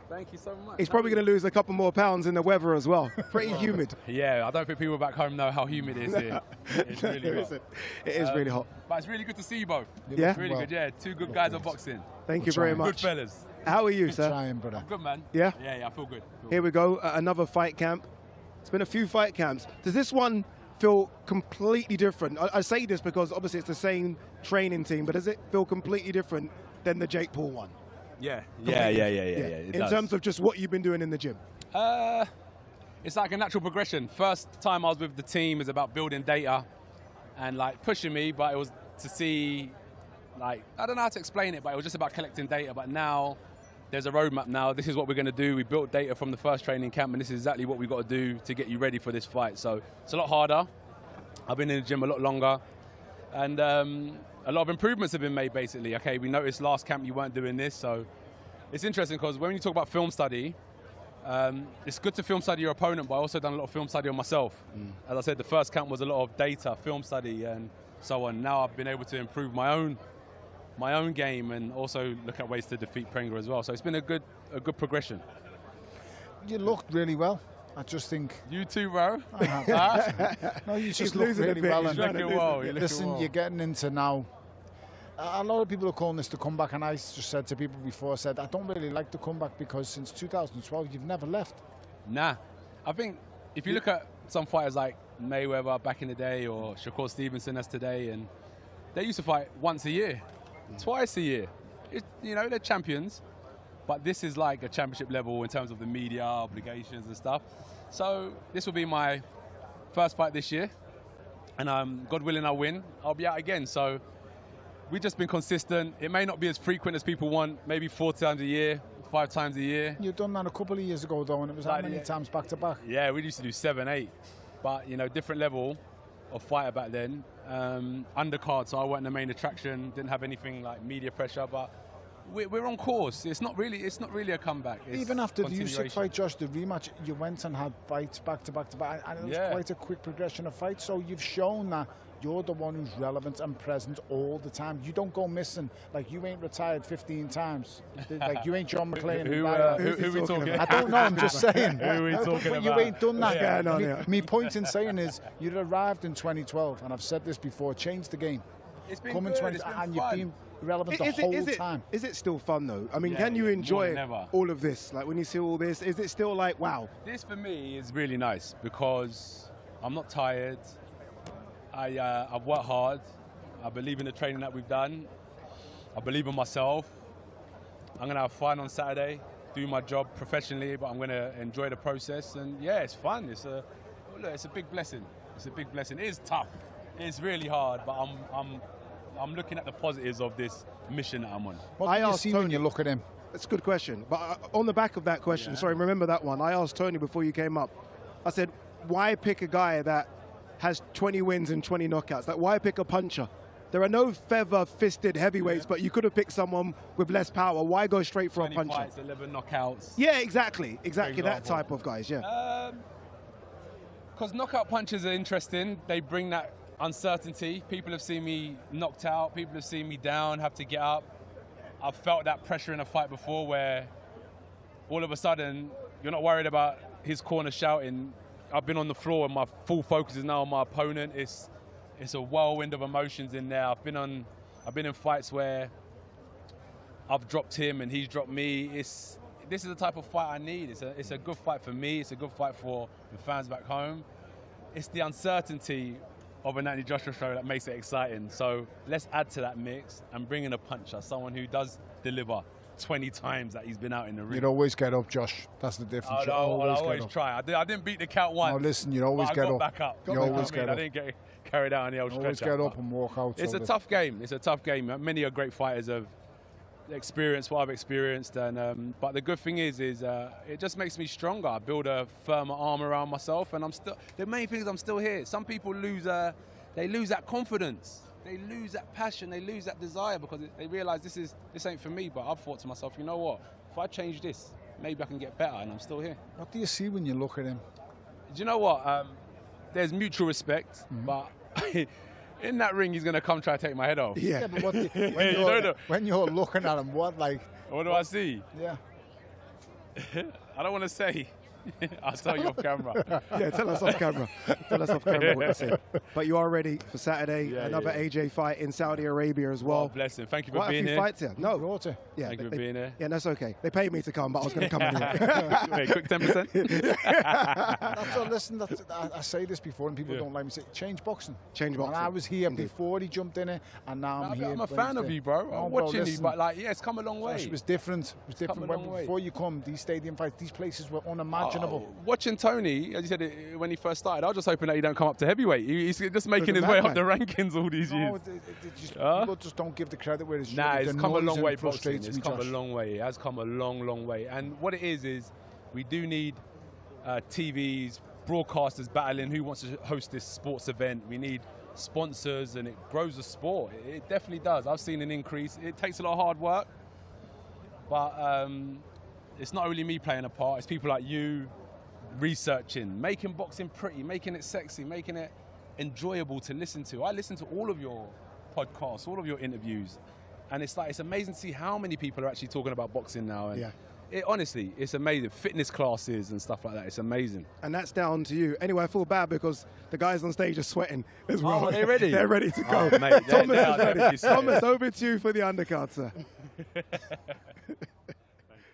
Thank you so much. He's probably going to lose a couple more pounds in the weather as well. Pretty humid. Yeah, I don't think people back home know how humid it is here. It's really hot. It is really hot. But it's really good to see you both. Yeah? It's really good, yeah. 2 good guys on boxing. Thank you very much. Good fellas. How are you, sir? Trying, brother. Good, man. Yeah? Yeah, I feel good. Here we go. Another fight camp. It's been a few fight camps. Does this one feel completely different? I say this because obviously it's the same training team, but does it feel completely different than the Jake Paul one? Yeah. In terms of just what you've been doing in the gym? It's like a natural progression. First time I was with the team was about building data and like pushing me, but it was to see like, I don't know how to explain it, but it was just about collecting data. But now there's a roadmap now. This is what we're going to do. We built data from the first training camp, and this is exactly what we've got to do to get you ready for this fight. So it's a lot harder. I've been in the gym a lot longer, and a lot of improvements have been made, basically. Okay, we noticed last camp you weren't doing this, so it's interesting because when you talk about film study, it's good to film study your opponent, but I also done a lot of film study on myself. As I said, the first camp was a lot of data, film study, and so on. Now I've been able to improve my own game and also look at ways to defeat Prenga as well. So it's been a good progression. You looked really well. I just think you too, bro. No, you just look really well. Listen, you're getting into now. A lot of people are calling this the comeback, and I just said to people before, I said I don't really like the comeback because since 2012 you've never left. Nah, I think if you look at some fighters like Mayweather back in the day or Shakur Stevenson as today, and they used to fight once a year, twice a year. They're champions, but this is like a championship level in terms of the media obligations and stuff. So this will be my first fight this year, and God willing I win, I'll be out again. So we've just been consistent. It may not be as frequent as people want, maybe 4 times a year, 5 times a year. You've done that a couple of years ago, though, and it was how many times back to back? Yeah, we used to do 7, 8. But, different level of fighter back then. Undercard, so I wasn't the main attraction, didn't have anything like media pressure, but we're on course. It's not really a comeback. It's even after the Usyk fight, Josh, the rematch, you went and had fights back to back to back, and it was quite a quick progression of fights. So you've shown that you're the one who's relevant and present all the time. You don't go missing. Like, you ain't retired 15 times. Like, you ain't John McClane. Who are we talking about? I don't know, I'm just saying. Who are we talking but about? you ain't done that. Yeah, Me point in saying is, you arrived in 2012, and I've said this before, changed the game. It's been Come in good, 20, it's been and fun. you've been relevant the whole time. Is it still fun, though? I mean, Yeah, can you more enjoy than ever. all of this? Like, when you see all this, is it still like, wow? This, for me, is really nice because I'm not tired. I've worked hard. I believe in the training that we've done. I believe in myself. I'm going to have fun on Saturday, do my job professionally, but I'm going to enjoy the process. And yeah, it's fun. It's a big blessing. It's a big blessing. It is tough. It's really hard, but I'm looking at the positives of this mission that I'm on. What do you see when you look at him? That's a good question. But on the back of that question, sorry, remember that one. I asked Tony before you came up. I said, why pick a guy that has 20 wins and 20 knockouts? Like, why pick a puncher? There are no feather-fisted heavyweights, but you could have picked someone with less power. Why go straight for a 20 puncher? fights, 11 knockouts. Yeah, exactly that type of guys, yeah. Because knockout punches are interesting. They bring that uncertainty. People have seen me knocked out. People have seen me down, have to get up. I've felt that pressure in a fight before where all of a sudden you're not worried about his corner shouting. I've been on the floor and my full focus is now on my opponent. It's a whirlwind of emotions in there. I've been in fights where I've dropped him and he's dropped me. This is the type of fight I need. It's a good fight for me. It's a good fight for the fans back home. It's the uncertainty of an Anthony Joshua show that makes it exciting. So let's add to that mix and bring in a puncher, someone who does deliver 20 times that he's been out in the ring. You'd always get up, Josh. That's the difference. I always try. I didn't beat the count once. No, listen, you always but get I got up. back up. You always get up. I didn't get carried out on the old stretcher. Always get up and walk out. It's a tough game. It's a tough game. Many are great fighters have experienced what I've experienced, and but the good thing is it just makes me stronger. I build a firmer arm around myself, and the main thing is I'm still here. Some people lose that confidence. They lose that passion. They lose that desire because they realize this ain't for me. But I've thought to myself, you know what? If I change this, maybe I can get better, and I'm still here. What do you see when you look at him? Do you know what? There's mutual respect, but in that ring, he's going to come try to take my head off. Yeah, but when you're looking at him, what do I see? Yeah. I don't want to say. I'll tell you off camera. Yeah, tell us off camera. Tell us off camera what you see. But you are ready for Saturday, another AJ fight in Saudi Arabia as well. Oh, bless him. Thank you for Quite being a few here. fights here. No. Yeah, thank you for being here. Yeah, that's okay. They paid me to come, but I was going to come anyway. Wait, quick 10%? So listen, I say this before and people don't like me say, change boxing. Change boxing. And I was here before he jumped in it, and now I'm here. I'm a fan of you, bro. I'm watching you, but it's come a long way. It was different. It was different. Before you come, these stadium fights, these places were unimaginable. unimaginable. Watching Tony, as you said when he first started, I was just hoping that he don't come up to heavyweight. He's just making his way up the rankings all these years. People just don't give the credit where it's due. Nah, it's come a long way, boxing. Frustrates It's me, come a Josh. long way. It has come a long, long way. And what it is we do need TVs, broadcasters battling who wants to host this sports event. We need sponsors, and it grows the sport. It definitely does. I've seen an increase. It takes a lot of hard work, but it's not only me playing a part. It's people like you researching, making boxing pretty, making it sexy, making it enjoyable to listen to. I listen to all of your podcasts, all of your interviews, and it's amazing to see how many people are actually talking about boxing now. And honestly, it's amazing. Fitness classes and stuff like that. It's amazing. And that's down to you. Anyway, I feel bad because the guys on stage are sweating as well. Oh, they're ready? They're ready to go. Oh, mate, Thomas they is ready. are Thomas, over to you for the undercard, sir.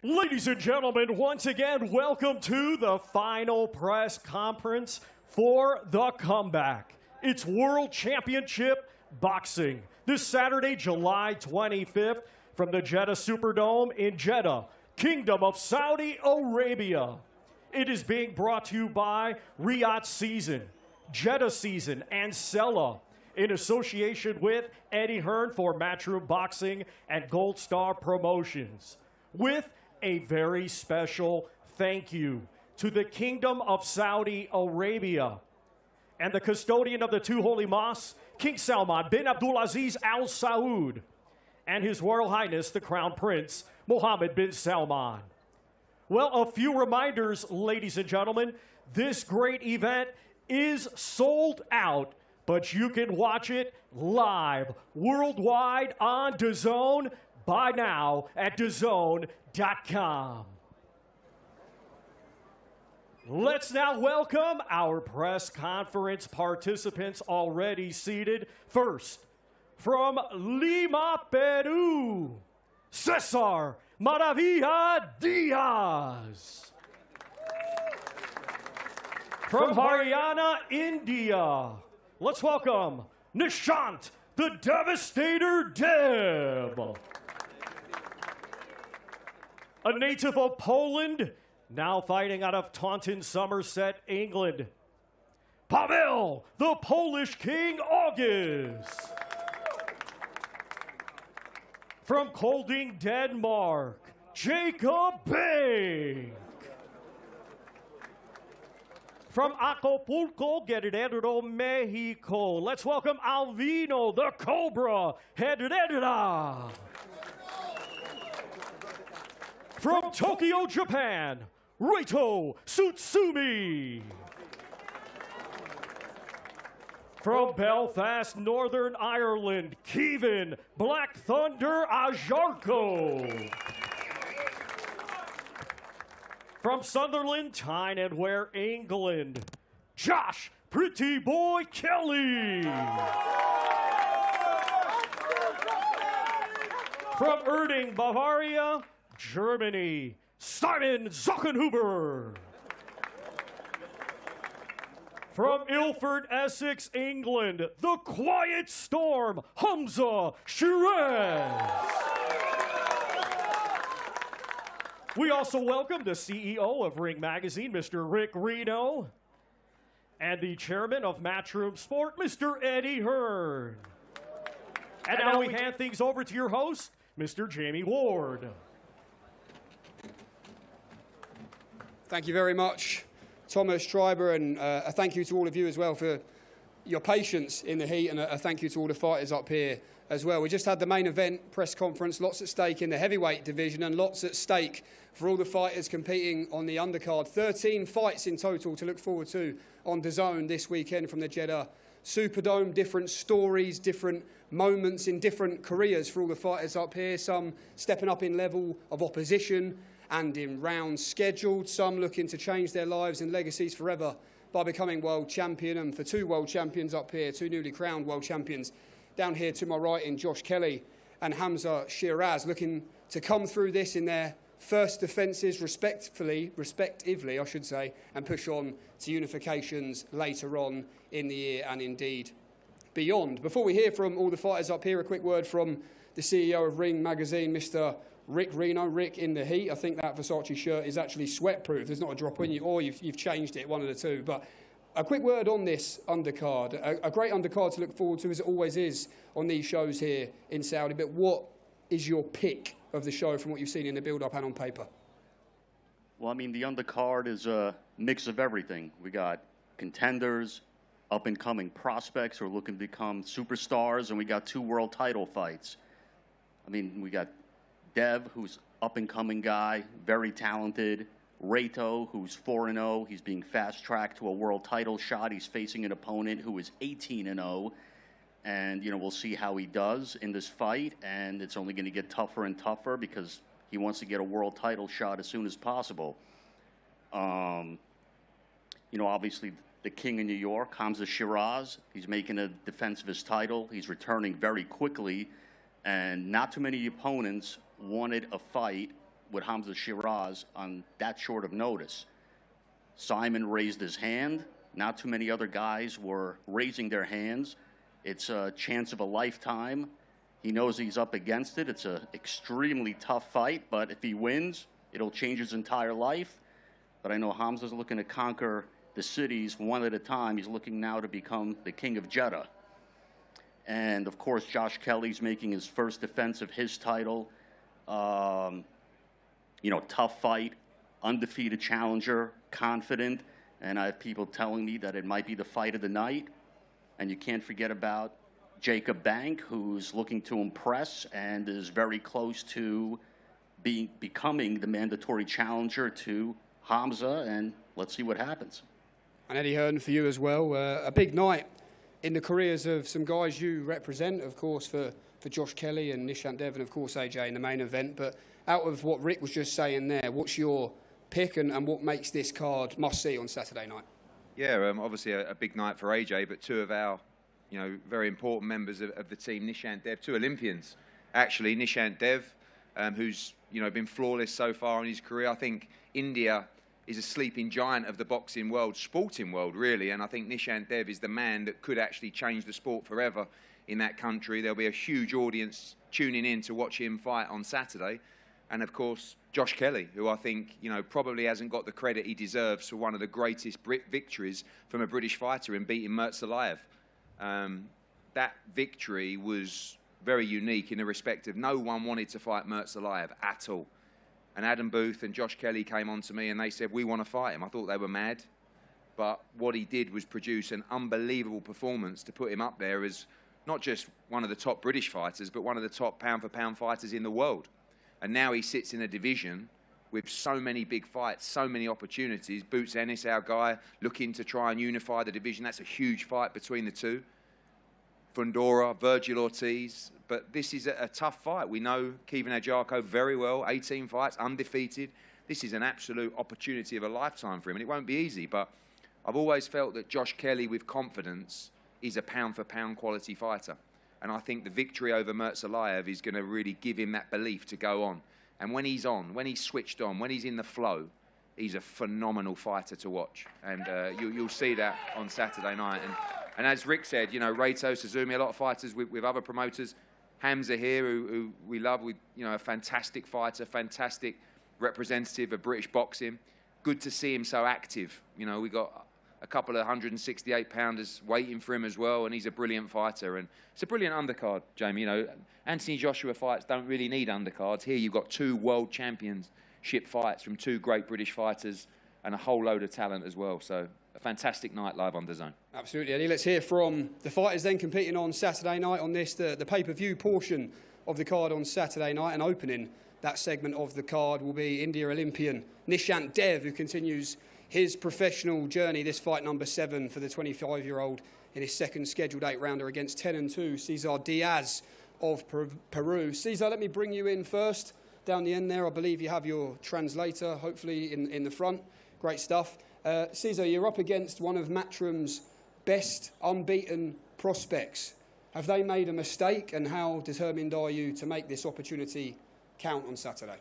Ladies and gentlemen, once again, welcome to the final press conference for the comeback. It's World Championship Boxing this Saturday, July 25th, from the Jeddah Superdome in Jeddah, Kingdom of Saudi Arabia. It is being brought to you by Riyadh Season, Jeddah Season, and Sella, in association with Eddie Hearn for Matchroom Boxing and Gold Star Promotions, with a very special thank you to the Kingdom of Saudi Arabia and the custodian of the two holy mosques, King Salman bin Abdulaziz Al Saud, and His Royal Highness, the Crown Prince, Mohammed bin Salman. Well, a few reminders, ladies and gentlemen. This great event is sold out, but you can watch it live worldwide on DAZN. Buy now at DAZN.com. Let's now welcome our press conference participants already seated. First, from Lima, Peru, Cesar Maravilla Diaz. From Haryana, India, let's welcome Nishant the Devastator Deb. A native of Poland, now fighting out of Taunton, Somerset, England, Pavel, the Polish King August. From Kolding, Denmark, Jacob Bank. From Acapulco, Guerrero, Mexico, let's welcome Alvino, the Cobra Herrera. From Tokyo, Japan, Reito Tsutsumi. From Belfast, Northern Ireland, Kevin Black Thunder Ajarko. From Sunderland, Tyne and Ware, England, Josh Pretty Boy Kelly. From Erding, Bavaria, Germany, Simon Zuckenhuber. From Ilford, Essex, England, the Quiet Storm, Hamza Shiraz. We also welcome the CEO of Ring Magazine, Mr. Rick Reno, and the chairman of Matchroom Sport, Mr. Eddie Hearn. And now we hand things over to your host, Mr. Jamie Ward. Thank you very much, Thomas Schreiber, and a thank you to all of you as well for your patience in the heat, and a thank you to all the fighters up here as well. We just had the main event press conference, lots at stake in the heavyweight division and lots at stake for all the fighters competing on the undercard. 13 fights in total to look forward to on DAZN this weekend from the Jeddah Superdome. Different stories, different moments in different careers for all the fighters up here. Some stepping up in level of opposition and in rounds scheduled. Some looking to change their lives and legacies forever by becoming world champion. And for two world champions up here, two newly crowned world champions, down here to my right in Josh Kelly and Hamza Shiraz, looking to come through this in their first defences respectively, I should say, and push on to unifications later on in the year and indeed beyond. Before we hear from all the fighters up here, a quick word from the CEO of Ring Magazine, Mr. Rick Reno. Rick, in the heat, I think that Versace shirt is actually sweat-proof. There's not a drop in you, or you've changed it, one of the two. But a quick word on this undercard. A great undercard to look forward to, as it always is on these shows here in Saudi. But what is your pick of the show from what you've seen in the build-up and on paper? Well, I mean, the undercard is a mix of everything. We got contenders, up-and-coming prospects who are looking to become superstars, and we got 2 world title fights. I mean, we got Dev, who's up-and-coming guy, very talented. Reto, who's 4-0. He's being fast-tracked to a world title shot. He's facing an opponent who is 18-0. And, you know, we'll see how he does in this fight. And it's only going to get tougher and tougher because he wants to get a world title shot as soon as possible. You know, obviously, the king of New York, Hamza Shiraz, he's making a defense of his title. He's returning very quickly. And not too many opponents wanted a fight with Hamza Shiraz on that short of notice. Simon raised his hand. Not too many other guys were raising their hands. It's a chance of a lifetime. He knows he's up against it. It's an extremely tough fight, but if he wins, it'll change his entire life. But I know Hamza's looking to conquer the cities one at a time. He's looking now to become the king of Jeddah. And, of course, Josh Kelly's making his first defense of his title. You know, tough fight, undefeated challenger, confident. And I have people telling me that it might be the fight of the night. And you can't forget about Jacob Bank, who's looking to impress and is very close to becoming the mandatory challenger to Hamza. And let's see what happens. And Eddie Hearn for you as well. A big night in the careers of some guys you represent, of course, for Josh Kelly and Nishant Dev, and of course AJ in the main event. But out of what Rick was just saying there, what's your pick and what makes this card must-see on Saturday night? Yeah, obviously a big night for AJ, but 2 of our, you know, very important members of the team, Nishant Dev, 2 Olympians. Actually, Nishant Dev, who's, you know, been flawless so far in his career. I think India is a sleeping giant of the boxing world, sporting world, really. And I think Nishant Dev is the man that could actually change the sport forever in that country. There'll be a huge audience tuning in to watch him fight on Saturday. And, of course, Josh Kelly, who I think, you know, probably hasn't got the credit he deserves for one of the greatest victories from a British fighter in beating Murtsalayev. That victory was very unique in the respect of no one wanted to fight Murtsalayev at all. And Adam Booth and Josh Kelly came on to me and they said, we want to fight him. I thought they were mad. But what he did was produce an unbelievable performance to put him up there as not just one of the top British fighters, but one of the top pound-for-pound fighters in the world. And now he sits in a division with so many big fights, so many opportunities. Boots Ennis, our guy, looking to try and unify the division. That's a huge fight between the two. Fundora, Virgil Ortiz. But this is a tough fight. We know Kevin Ajarko very well, 18 fights, undefeated. This is an absolute opportunity of a lifetime for him, and it won't be easy. But I've always felt that Josh Kelly, with confidence, is a pound-for-pound quality fighter. And I think the victory over Murtsalayev is going to really give him that belief to go on. And when he's on, when he's switched on, when he's in the flow, he's a phenomenal fighter to watch. And you'll see that on Saturday night. And as Rick said, you know, Reito, Suzumi, a lot of fighters with other promoters. Hamza here, who we love, you know, a fantastic fighter, fantastic representative of British boxing. Good to see him so active. You know, we got a couple of 168-pounders waiting for him as well, and he's a brilliant fighter. And it's a brilliant undercard, Jamie. You know, Anthony Joshua fights don't really need undercards. Here you've got 2 world championship fights from 2 great British fighters and a whole load of talent as well. So a fantastic night live on DAZN. Absolutely, Eddie. Let's hear from the fighters then competing on Saturday night on this, the pay-per-view portion of the card on Saturday night. And opening that segment of the card will be India Olympian Nishant Dev, who continues his professional journey, this fight number 7 for the 25-year-old in his second scheduled 8-rounder against 10-2, Cesar Diaz of Peru. Cesar, let me bring you in first. Down the end there, I believe you have your translator, hopefully in the front. Great stuff. Cesar, you're up against one of Matchroom's best unbeaten prospects. Have they made a mistake, and how determined are you to make this opportunity count on Saturday?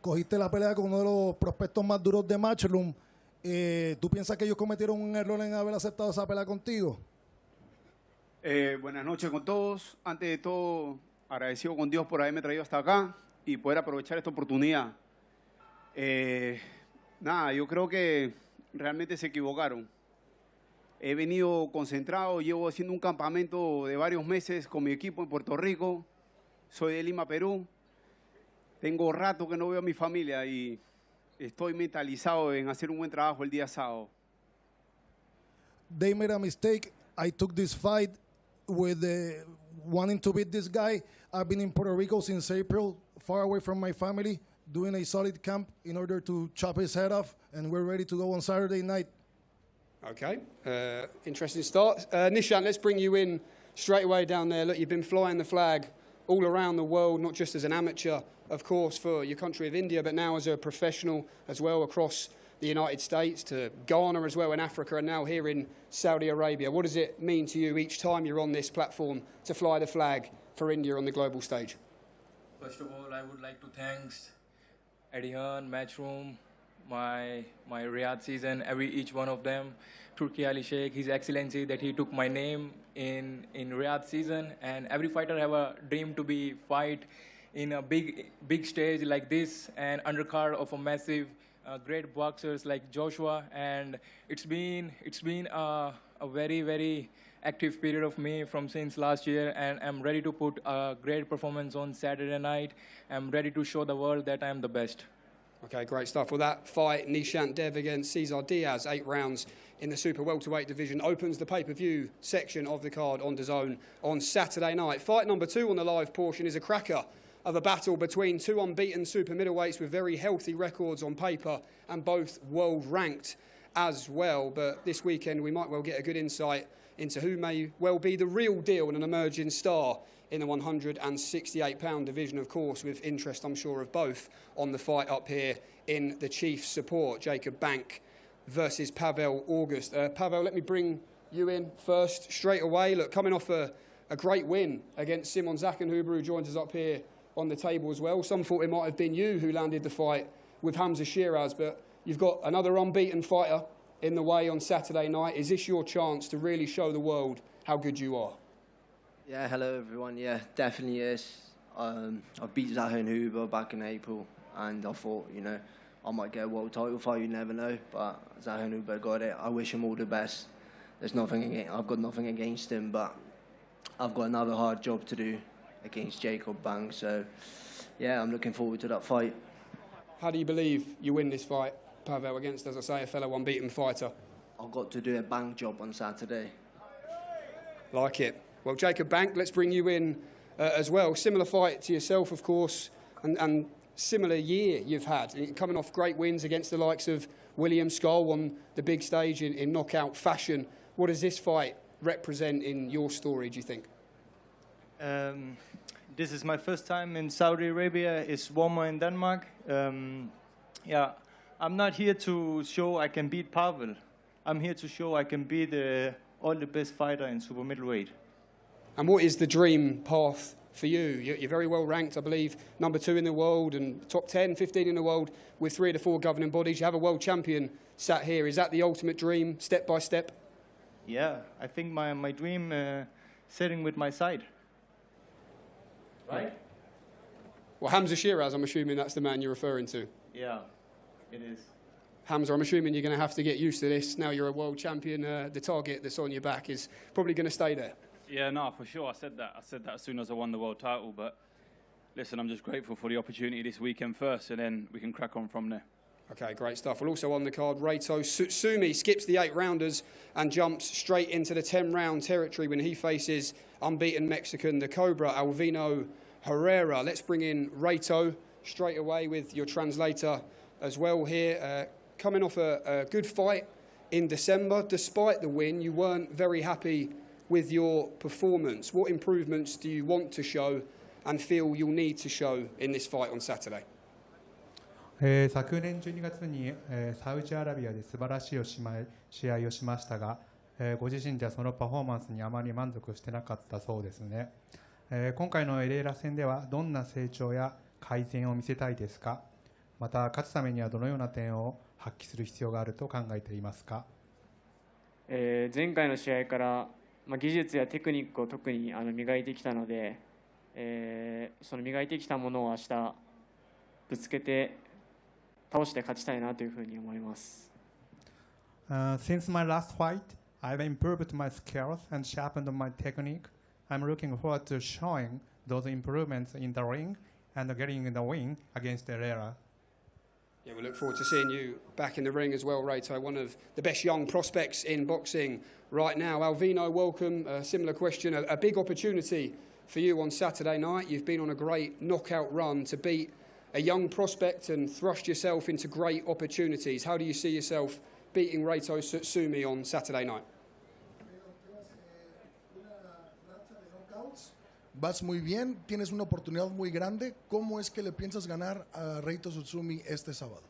Cogiste la pelea con uno de los prospectos más duros de Matchroom. ¿Tú piensas que ellos cometieron un error en haber aceptado esa pelea contigo? Buenas noches con todos. Antes de todo, agradecido con Dios por haberme traído hasta acá. y poder aprovechar esta oportunidad. Nada, yo creo que realmente se equivocaron. He venido concentrado, llevo haciendo un campamento de varios meses con mi equipo en Puerto Rico. Soy de Lima, Perú. Tengo rato que no veo a mi familia y estoy mentalizado en hacer un buen trabajo el día sábado. They made a mistake. I took this fight with wanting to beat this guy. I've been in Puerto Rico since April, far away from my family, doing a solid camp in order to chop his head off, and we're ready to go on Saturday night. Okay, interesting start. Nishant, let's bring you in straight away down there. Look, you've been flying the flag all around the world, not just as an amateur, of course, for your country of India, but now as a professional as well across the United States, to Ghana as well in Africa, and now here in Saudi Arabia. What does it mean to you each time you're on this platform to fly the flag for India on the global stage? First of all, I would like to thank Hearn, Matchroom, my Riyadh season, each one of them, Turki Ali Sheikh, His Excellency, that he took my name in Riyadh season, and every fighter have a dream to be fight in a big stage like this, and undercard of a massive great boxers like Joshua, and it's been a very active period of me from since last year, and I'm ready to put a great performance on Saturday night. I'm ready to show the world that I'm the best. Okay, great stuff. Well, that fight, Nishant Dev against Cesar Diaz, 8 rounds in the super welterweight division, opens the pay-per-view section of the card on DAZN on Saturday night. Fight number 2 on the live portion is a cracker of a battle between 2 unbeaten super middleweights with very healthy records on paper and both world ranked as well. But this weekend we might well get a good insight into who may well be the real deal and an emerging star in the 168-pound division, of course, with interest, I'm sure, of both on the fight up here in the Chiefs' support. Jacob Bank versus Pavel August. Pavel, let me bring you in first straight away. Look, coming off a great win against Simon Zackenhuber, who joins us up here on the table as well. Some thought it might have been you who landed the fight with Hamza Shiraz, but you've got another unbeaten fighter in the way on Saturday night. Is this your chance to really show the world how good you are? Yeah, hello everyone. Yeah, definitely is. I beat Zackenhuber back in April, and I thought, you know, I might get a world title fight. You never know, but Zackenhuber got it. I wish him all the best. I've got nothing against him, but I've got another hard job to do against Jacob Bank. So, yeah, I'm looking forward to that fight. How do you believe you win this fight, Pavel, against, as I say, a fellow unbeaten fighter? I've got to do a bank job on Saturday. Like it. Well, Jacob Bank, let's bring you in as well. Similar fight to yourself, of course, and similar year you've had. Coming off great wins against the likes of William Skull on the big stage in knockout fashion. What does this fight represent in your story, do you think? This is my first time in Saudi Arabia. It's warmer in Denmark. Yeah, I'm not here to show I can beat Pavel. I'm here to show I can beat all the best fighter in super middleweight. And what is the dream path for you? You're very well ranked, I believe, number 2 in the world and top 10, 15 in the world with 3 of the 4 governing bodies. You have a world champion sat here. Is that the ultimate dream, step by step? Yeah, I think my dream setting with my side. Right? Well, Hamza Shiraz, I'm assuming that's the man you're referring to. Yeah, it is. Hamza, I'm assuming you're going to have to get used to this. Now you're a world champion. The target that's on your back is probably going to stay there. Yeah, no, for sure. I said that as soon as I won the world title. But listen, I'm just grateful for the opportunity this weekend first, and then we can crack on from there. Okay, great stuff. Well, also on the card, Reito Sutsumi skips the 8-rounders and jumps straight into the 10-round territory when he faces unbeaten Mexican, the Cobra, Alvino Herrera. Let's bring in Reito straight away with your translator as well here. Coming off a good fight in December. Despite the win, you weren't very happy with your performance. What improvements do you want to show and feel you'll need to show in this fight on Saturday? 昨年12月に、サウジアラビアで素晴らしい試合をしましたが、ご自身ではそのパフォーマンスにあまり満足してなかったそうですね。今回のエレーラ戦ではどんな成長や改善を見せたいですか？また勝つためにはどのような点を発揮する必要があると考えていますか？前回の試合から、技術やテクニックを特に磨いてきたので、その磨いてきたものを明日ぶつけて倒して勝ちたいなというふうに思います。Since my last fight, I've improved my skills and sharpened my technique. I'm looking forward to showing those improvements in the ring and getting the win against Herrera. Yeah, we look forward to seeing you back in the ring as well, Reito, one of the best young prospects in boxing right now. Alvino, welcome. A similar question. A big opportunity for you on Saturday night. You've been on a great knockout run to beat a young prospect and thrust yourself into great opportunities. How do you see yourself beating Reito Sutsumi on Saturday night? Vas muy bien, tienes una oportunidad muy grande. ¿Cómo es que le piensas ganar a Reito Sutsumi este sábado?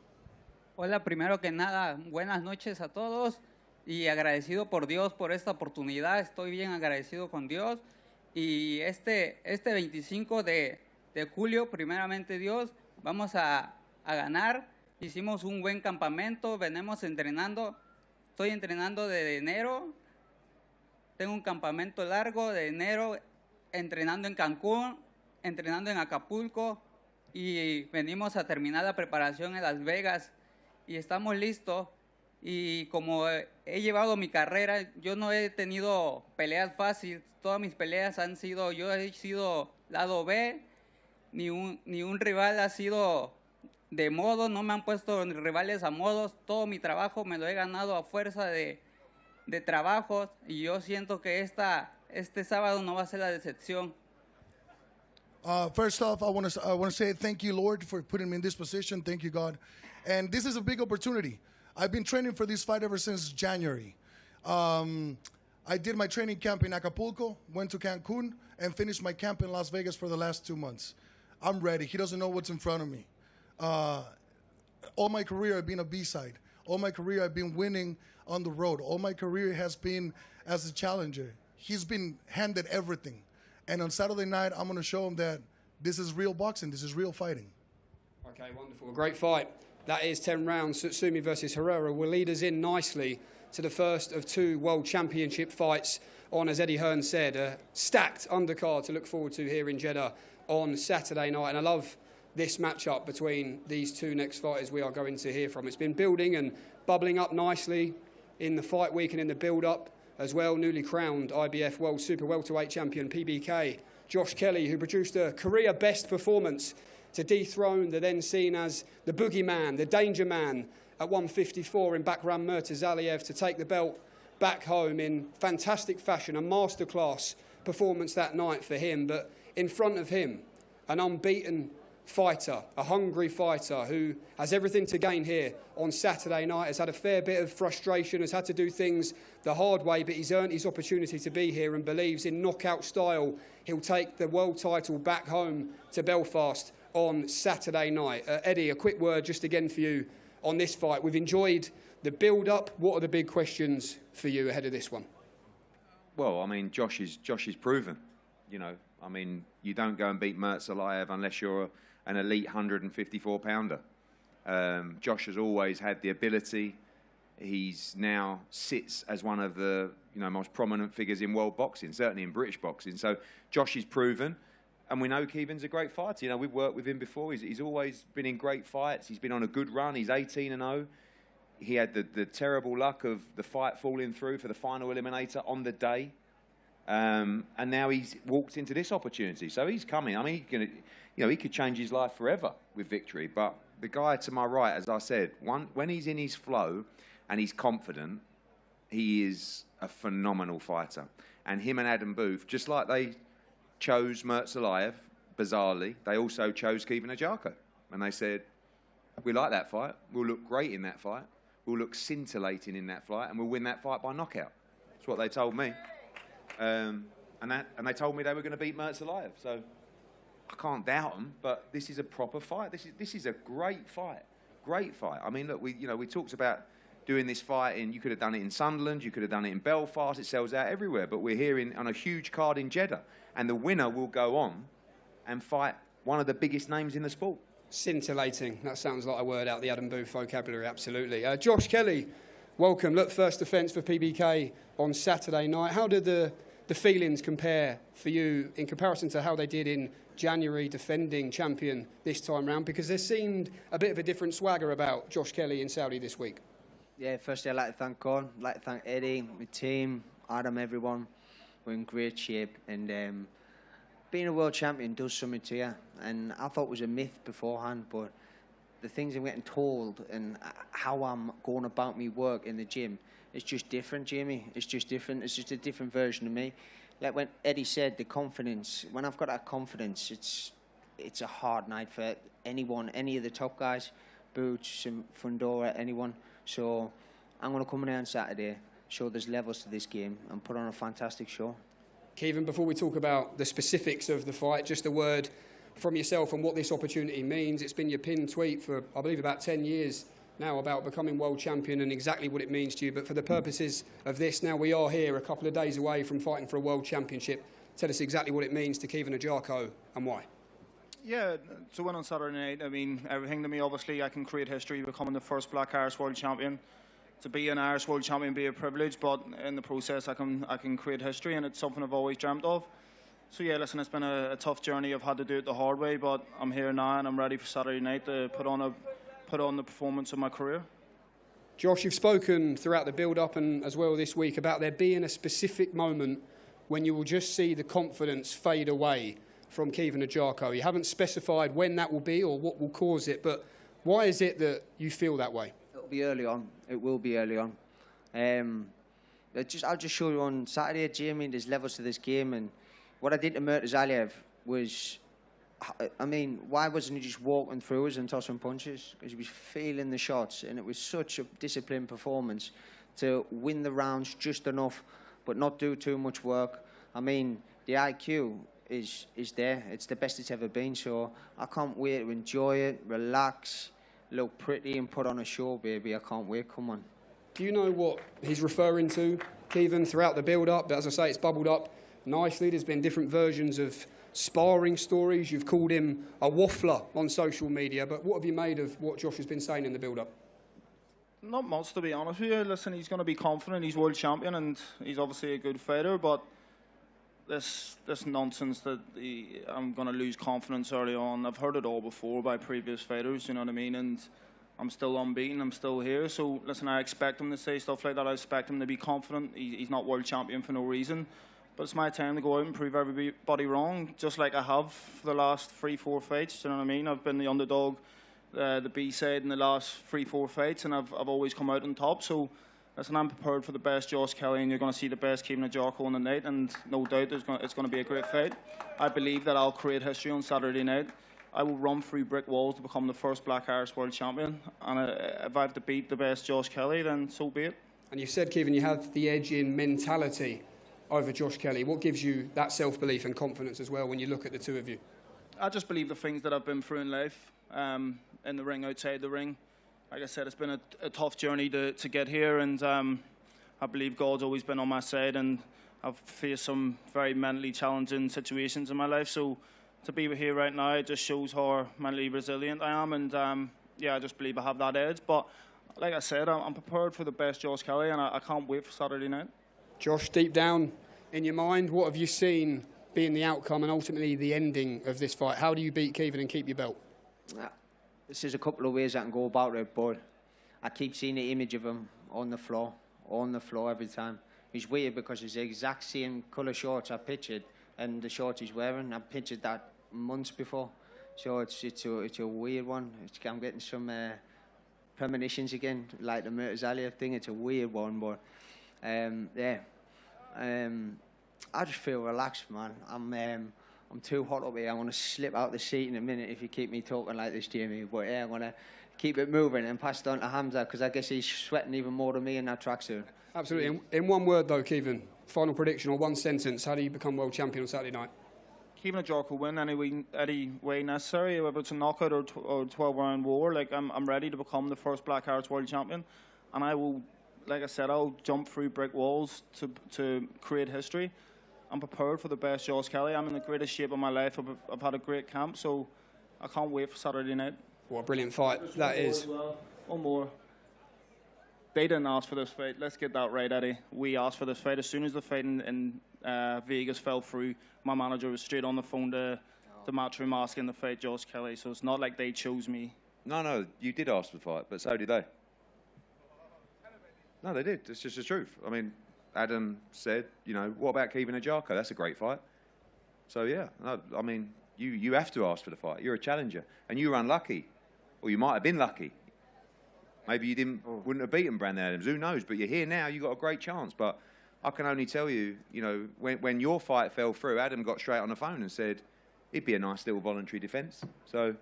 Hola, primero que nada, buenas noches a todos y agradecido por Dios por esta oportunidad. Estoy bien agradecido con Dios. Y este 25 de julio, primeramente Dios, vamos a ganar. Hicimos un buen campamento, venimos entrenando. Estoy entrenando de enero. Tengo un campamento largo de enero, entrenando en Cancún, entrenando en Acapulco y venimos a terminar la preparación en Las Vegas y estamos listos. Y como he llevado mi carrera, yo no he tenido peleas fáciles. Todas mis peleas han sido, yo he sido lado B, ni un rival ha sido de modo, no me han puesto rivales a modos. Todo mi trabajo me lo he ganado a fuerza de trabajo y yo siento que este sábado no va a ser la decepción. First off, I want to say thank you, Lord, for putting me in this position. Thank you, God. And this is a big opportunity. I've been training for this fight ever since January. I did my training camp in Acapulco, went to Cancun, and finished my camp in Las Vegas for the last 2 months. I'm ready. He doesn't know what's in front of me. All my career, I've been a B-side. All my career, I've been winning on the road. All my career has been as a challenger. He's been handed everything. And on Saturday night, I'm going to show him that this is real boxing. This is real fighting. Okay, wonderful. A great fight. That is 10 rounds. Sutsumi versus Herrera will lead us in nicely to the first of 2 World Championship fights on, as Eddie Hearn said, a stacked undercard to look forward to here in Jeddah on Saturday night. And I love this matchup between these 2 next fighters we are going to hear from. It's been building and bubbling up nicely in the fight week and in the build-up as well. Newly crowned IBF World Super Welterweight Champion PBK Josh Kelly, who produced a career-best performance to dethrone the then seen as the boogeyman, the danger man at 154 in Bakram Murtazaliev to take the belt back home in fantastic fashion. A masterclass performance that night for him, but in front of him, an unbeaten fighter, a hungry fighter who has everything to gain here on Saturday night, has had a fair bit of frustration, has had to do things the hard way, but he's earned his opportunity to be here and believes in knockout style he'll take the world title back home to Belfast on Saturday night. Eddie, a quick word just again for you on this fight. We've enjoyed the build-up. What are the big questions for you ahead of this one? Well, I mean, Josh is proven. You know, I mean, you don't go and beat Murtazaliev unless you're an elite 154-pounder. Josh has always had the ability. He's now sits as one of the most prominent figures in world boxing, certainly in British boxing. So Josh is proven. And we know Keevan's a great fighter. You know, we've worked with him before. He's always been in great fights. He's been on a good run. He's 18-0. He had the terrible luck of the fight falling through for the final eliminator on the day. And now he's walked into this opportunity. So he's coming. I mean, he could change his life forever with victory. But the guy to my right, as I said, when he's in his flow and he's confident, he is a phenomenal fighter. And him and Adam Booth, just like they chose Murtazaliev, bizarrely, they also chose Keevan Ajako. And they said, we like that fight. We'll look great in that fight. We'll look scintillating in that fight. And we'll win that fight by knockout. That's what they told me. And they told me they were going to beat Murtazaliev. So I can't doubt them, but this is a proper fight. This is a great fight. Great fight. I mean, look, we talked about doing this fight you could have done it in Sunderland, you could have done it in Belfast, it sells out everywhere, but we're here on a huge card in Jeddah, and the winner will go on and fight one of the biggest names in the sport. Scintillating. That sounds like a word out the Adam Booth vocabulary, absolutely. Josh Kelly, welcome. Look, first defence for PBK on Saturday night. How did the the feelings compare for you in comparison to how they did in January, defending champion this time round? Because there seemed a bit of a different swagger about Josh Kelly in Saudi this week. Yeah, firstly, I'd like to thank God. I'd like to thank Eddie, my team, Adam, everyone. We're in great shape. And being a world champion does something to you. And I thought it was a myth beforehand, but the things I'm getting told and how I'm going about my work in the gym, it's just different, Jamie. It's just different. It's just a different version of me. Like when Eddie said, the confidence, when I've got that confidence, it's a hard night for anyone, any of the top guys, Boots and Fundora, anyone. So I'm going to come in there on Saturday, show there's levels to this game and put on a fantastic show. Kevin, before we talk about the specifics of the fight, just a word from yourself on what this opportunity means. It's been your pinned tweet for, I believe, about 10 years now about becoming world champion and exactly what it means to you. But for the purposes of this, now we are here a couple of days away from fighting for a world championship. Tell us exactly what it means to Kevin Ajako and why. Yeah, to win on Saturday night, I mean, everything to me, obviously, I can create history becoming the first Black Irish world champion. To be an Irish world champion be a privilege, but in the process I can create history, and it's something I've always dreamt of. So yeah, listen, it's been a tough journey. I've had to do it the hard way, but I'm here now and I'm ready for Saturday night to put on the performance of my career. Josh, you've spoken throughout the build-up and as well this week about there being a specific moment when you will just see the confidence fade away from Kevin Ajako. You haven't specified when that will be or what will cause it, but why is it that you feel that way? It'll be early on. It will be early on. I'll just show you on Saturday, Jamie, there's levels to this game, and what I did to Murtazaliev was, I mean, why wasn't he just walking through us and tossing punches? Because he was feeling the shots, and it was such a disciplined performance to win the rounds just enough, but not do too much work. I mean, the IQ is there. It's the best it's ever been, so I can't wait to enjoy it, relax, look pretty, and put on a show, baby. I can't wait. Come on. Do you know what he's referring to, Kevin, throughout the build-up? As I say, it's bubbled up nicely. There's been different versions of sparring stories. You've called him a waffler on social media, but what have you made of what Josh has been saying in the build-up? Not much, to be honest with you. Listen, he's going to be confident. He's world champion, and he's obviously a good fighter, but this nonsense that I'm going to lose confidence early on, I've heard it all before by previous fighters, you know what I mean? And I'm still unbeaten, I'm still here. So, listen, I expect him to say stuff like that. I expect him to be confident. He's not world champion for no reason. But it's my time to go out and prove everybody wrong, just like I have for the last 3-4 fights, you know what I mean? I've been the underdog, the B-side in the last 3-4 fights, and I've always come out on top. So, listen, I'm prepared for the best Josh Kelly, and you're going to see the best Kevin Ajako on the night, and no doubt it's going to be a great fight. I believe that I'll create history on Saturday night. I will run through brick walls to become the first Black Irish world champion, and if I have to beat the best Josh Kelly, then so be it. And you said, Kevin, you have the edge in mentality over Josh Kelly. What gives you that self-belief and confidence as well when you look at the two of you? I just believe the things that I've been through in life, in the ring, outside the ring. Like I said, it's been a tough journey to get here, and I believe God's always been on my side, and I've faced some very mentally challenging situations in my life. So to be here right now, it just shows how mentally resilient I am, and yeah, I just believe I have that edge. But like I said, I'm prepared for the best Josh Kelly, and I can't wait for Saturday night. Josh, deep down in your mind, what have you seen being the outcome and ultimately the ending of this fight? How do you beat Kevin and keep your belt? This is a couple of ways I can go about it, but I keep seeing the image of him on the floor every time. It's weird because it's the exact same colour shorts I pictured and the shorts he's wearing. I pictured that months before, so it's a weird one. I'm getting some premonitions again, like the Murtazaliev thing. It's a weird one, but yeah. I just feel relaxed, man. I'm too hot up here. I'm going to slip out the seat in a minute if you keep me talking like this, Jamie. But yeah, I'm going to keep it moving and pass it on to Hamza, because I guess he's sweating even more than me in that tracksuit. Absolutely. In one word, though, Kevin, final prediction or one sentence, how do you become world champion on Saturday night? Kevin Ajako will win any way necessary, whether it's a knockout or 12-round war. Like, I'm ready to become the first Black Irish world champion, and I will, like I said, I'll jump through brick walls to create history. I'm prepared for the best Josh Kelly. I'm in the greatest shape of my life. I've had a great camp, so I can't wait for Saturday night. What a brilliant fight that is. One more. They didn't ask for this fight. Let's get that right, Eddie. We asked for this fight. As soon as the fight in Vegas fell through. My manager was straight on the phone to the matchroom asking to fight Josh Kelly, so it's not like they chose me. No, you did ask for the fight, but so did they. No, they did. It's just the truth. I mean, Adam said, you know, what about Kevin Ajako? That's a great fight. So, yeah, no, I mean, you have to ask for the fight. You're a challenger. And you were unlucky. Or you might have been lucky. Maybe you wouldn't have beaten Brandon Adams. Who knows? But you're here now. You've got a great chance. But I can only tell you, you know, when your fight fell through, Adam got straight on the phone and said, it'd be a nice little voluntary defence. So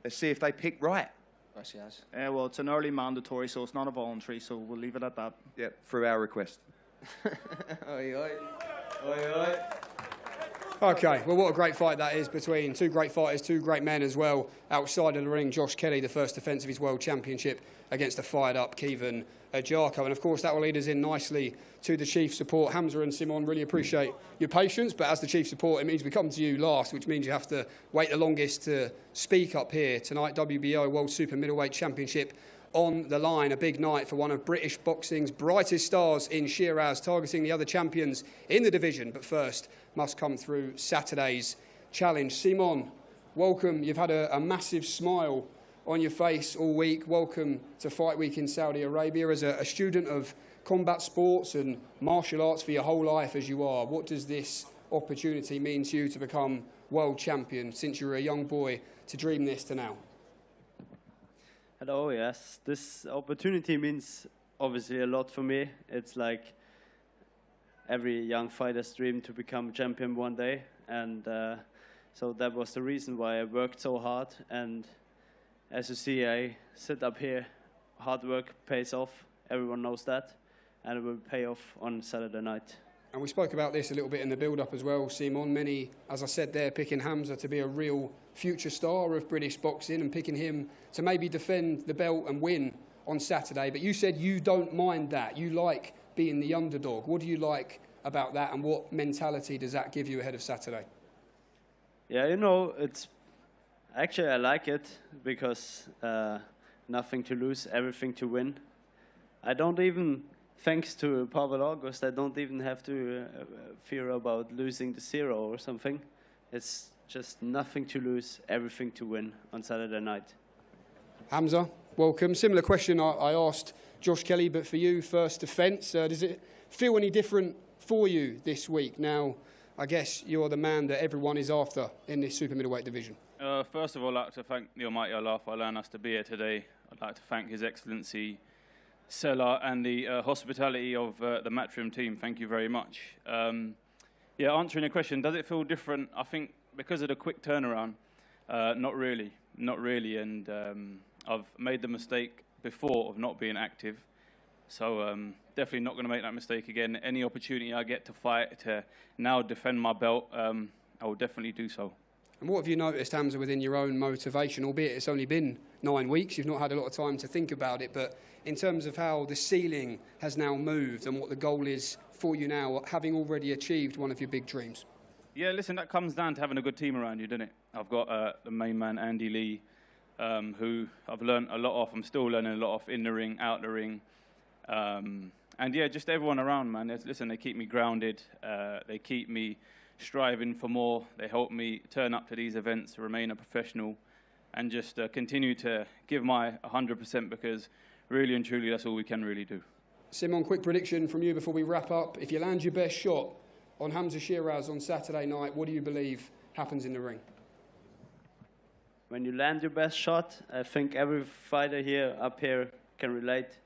let's see if they pick right. Gracias. Well, it's an early mandatory, so it's not a voluntary, so we'll leave it at that. Yep, through our request. Oi, oi. Oi, oi. Okay, well, what a great fight that is between two great fighters, two great men as well. Outside of the ring, Josh Kelly, the first defence of his World Championship against a fired-up Kevin Ajako. And, of course, that will lead us in nicely to the chief support. Hamza and Simon, really appreciate your patience, but as the chief support, it means we come to you last, which means you have to wait the longest to speak up here tonight. WBO World Super Middleweight Championship on the line. A big night for one of British boxing's brightest stars in Shiraz, targeting the other champions in the division. But first, must come through Saturday's challenge. Simon, welcome. You've had a massive smile on your face all week. Welcome to Fight Week in Saudi Arabia. As a student of combat sports and martial arts for your whole life as you are, what does this opportunity mean to you to become world champion since you were a young boy to dream this to now? Hello, yes. This opportunity means obviously a lot for me. It's like every young fighter's dream to become champion one day. And so that was the reason why I worked so hard. And as you see, I sit up here. Hard work pays off. Everyone knows that. And it will pay off on Saturday night. And we spoke about this a little bit in the build-up as well, Simon. Many, as I said there, picking Hamza to be a real future star of British boxing and picking him to maybe defend the belt and win on Saturday. But you said you don't mind that. You like being the underdog. What do you like about that, and what mentality does that give you ahead of Saturday? Yeah, you know, actually I like it because nothing to lose, everything to win. I don't even... Thanks to Pavel August, I don't even have to fear about losing the zero or something. It's just nothing to lose, everything to win on Saturday night. Hamza, welcome. Similar question I asked Josh Kelly, but for you, first defence. Does it feel any different for you this week? Now, I guess you're the man that everyone is after in this super middleweight division. First of all, I'd like to thank the Almighty Allah for allowing us to be here today. I'd like to thank His Excellency Sela and the hospitality of the Matchroom team. Thank you very much. Yeah, answering your question, does it feel different? I think because of the quick turnaround, not really. And I've made the mistake before of not being active. So definitely not going to make that mistake again. Any opportunity I get to fight, to now defend my belt, I will definitely do so. And what have you noticed, Hamza, within your own motivation, albeit it's only been 9 weeks, you've not had a lot of time to think about it, but in terms of how the ceiling has now moved and what the goal is for you now, having already achieved one of your big dreams? Yeah, listen, that comes down to having a good team around you, doesn't it? I've got the main man, Andy Lee, who I've learned a lot off. I'm still learning a lot off in the ring, out the ring. And yeah, just everyone around, man. Listen, they keep me grounded. They keep me striving for more. They help me turn up to these events, remain a professional, and just continue to give my 100%, because really and truly that's all we can really do. Simon, quick prediction from you before we wrap up. If you land your best shot on Hamza Shiraz on Saturday night, what do you believe happens in the ring? When you land your best shot, I think every fighter up here can relate.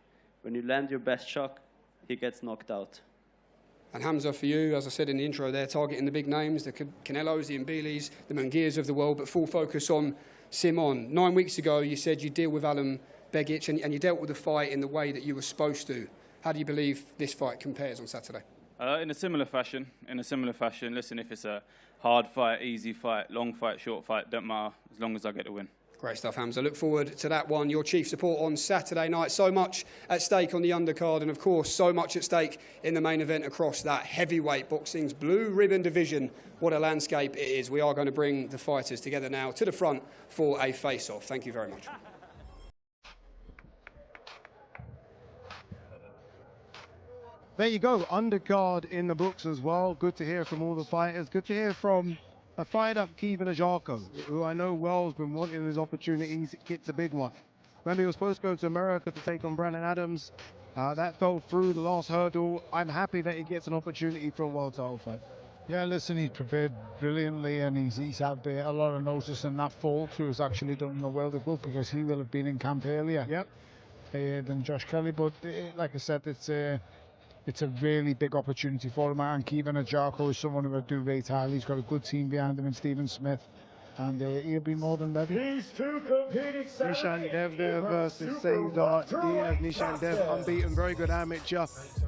When you land your best shot, he gets knocked out. And Hamza, for you, as I said in the intro, they're targeting the big names, the Canelos, the Mbilis, the Mungirs of the world, but full focus on Simon. 9 weeks ago, you said you deal with Alan Begic, and you dealt with the fight in the way that you were supposed to. How do you believe this fight compares on Saturday? In a similar fashion. Listen, if it's a hard fight, easy fight, long fight, short fight, don't matter, as long as I get the win. Great stuff, Hamza. Look forward to that one. Your chief support on Saturday night. So much at stake on the undercard, and of course, so much at stake in the main event across that heavyweight boxing's blue ribbon division. What a landscape it is. We are going to bring the fighters together now to the front for a face-off. Thank you very much. There you go, undercard in the books as well. Good to hear from all the fighters. Good to hear from a fired-up Kevin Ajarko, who I know well has been wanting his opportunities. It's a big one. Remember, he was supposed to go to America to take on Brandon Adams. That fell through the last hurdle. I'm happy that he gets an opportunity for a world title fight. Yeah, listen, he's prepared brilliantly, and he's had a lot of notice, and that fall through has actually done the world of good, because he will have been in camp earlier than Josh Kelly. But like I said, it's a really big opportunity for him, and Kevin Ajarko is someone who I do rate highly. He's got a good team behind him in Stephen Smith, and he'll be more than ready. These two competing Nishan Dev there versus Cesar Diaz. Nishan Dev unbeaten, very good amateur.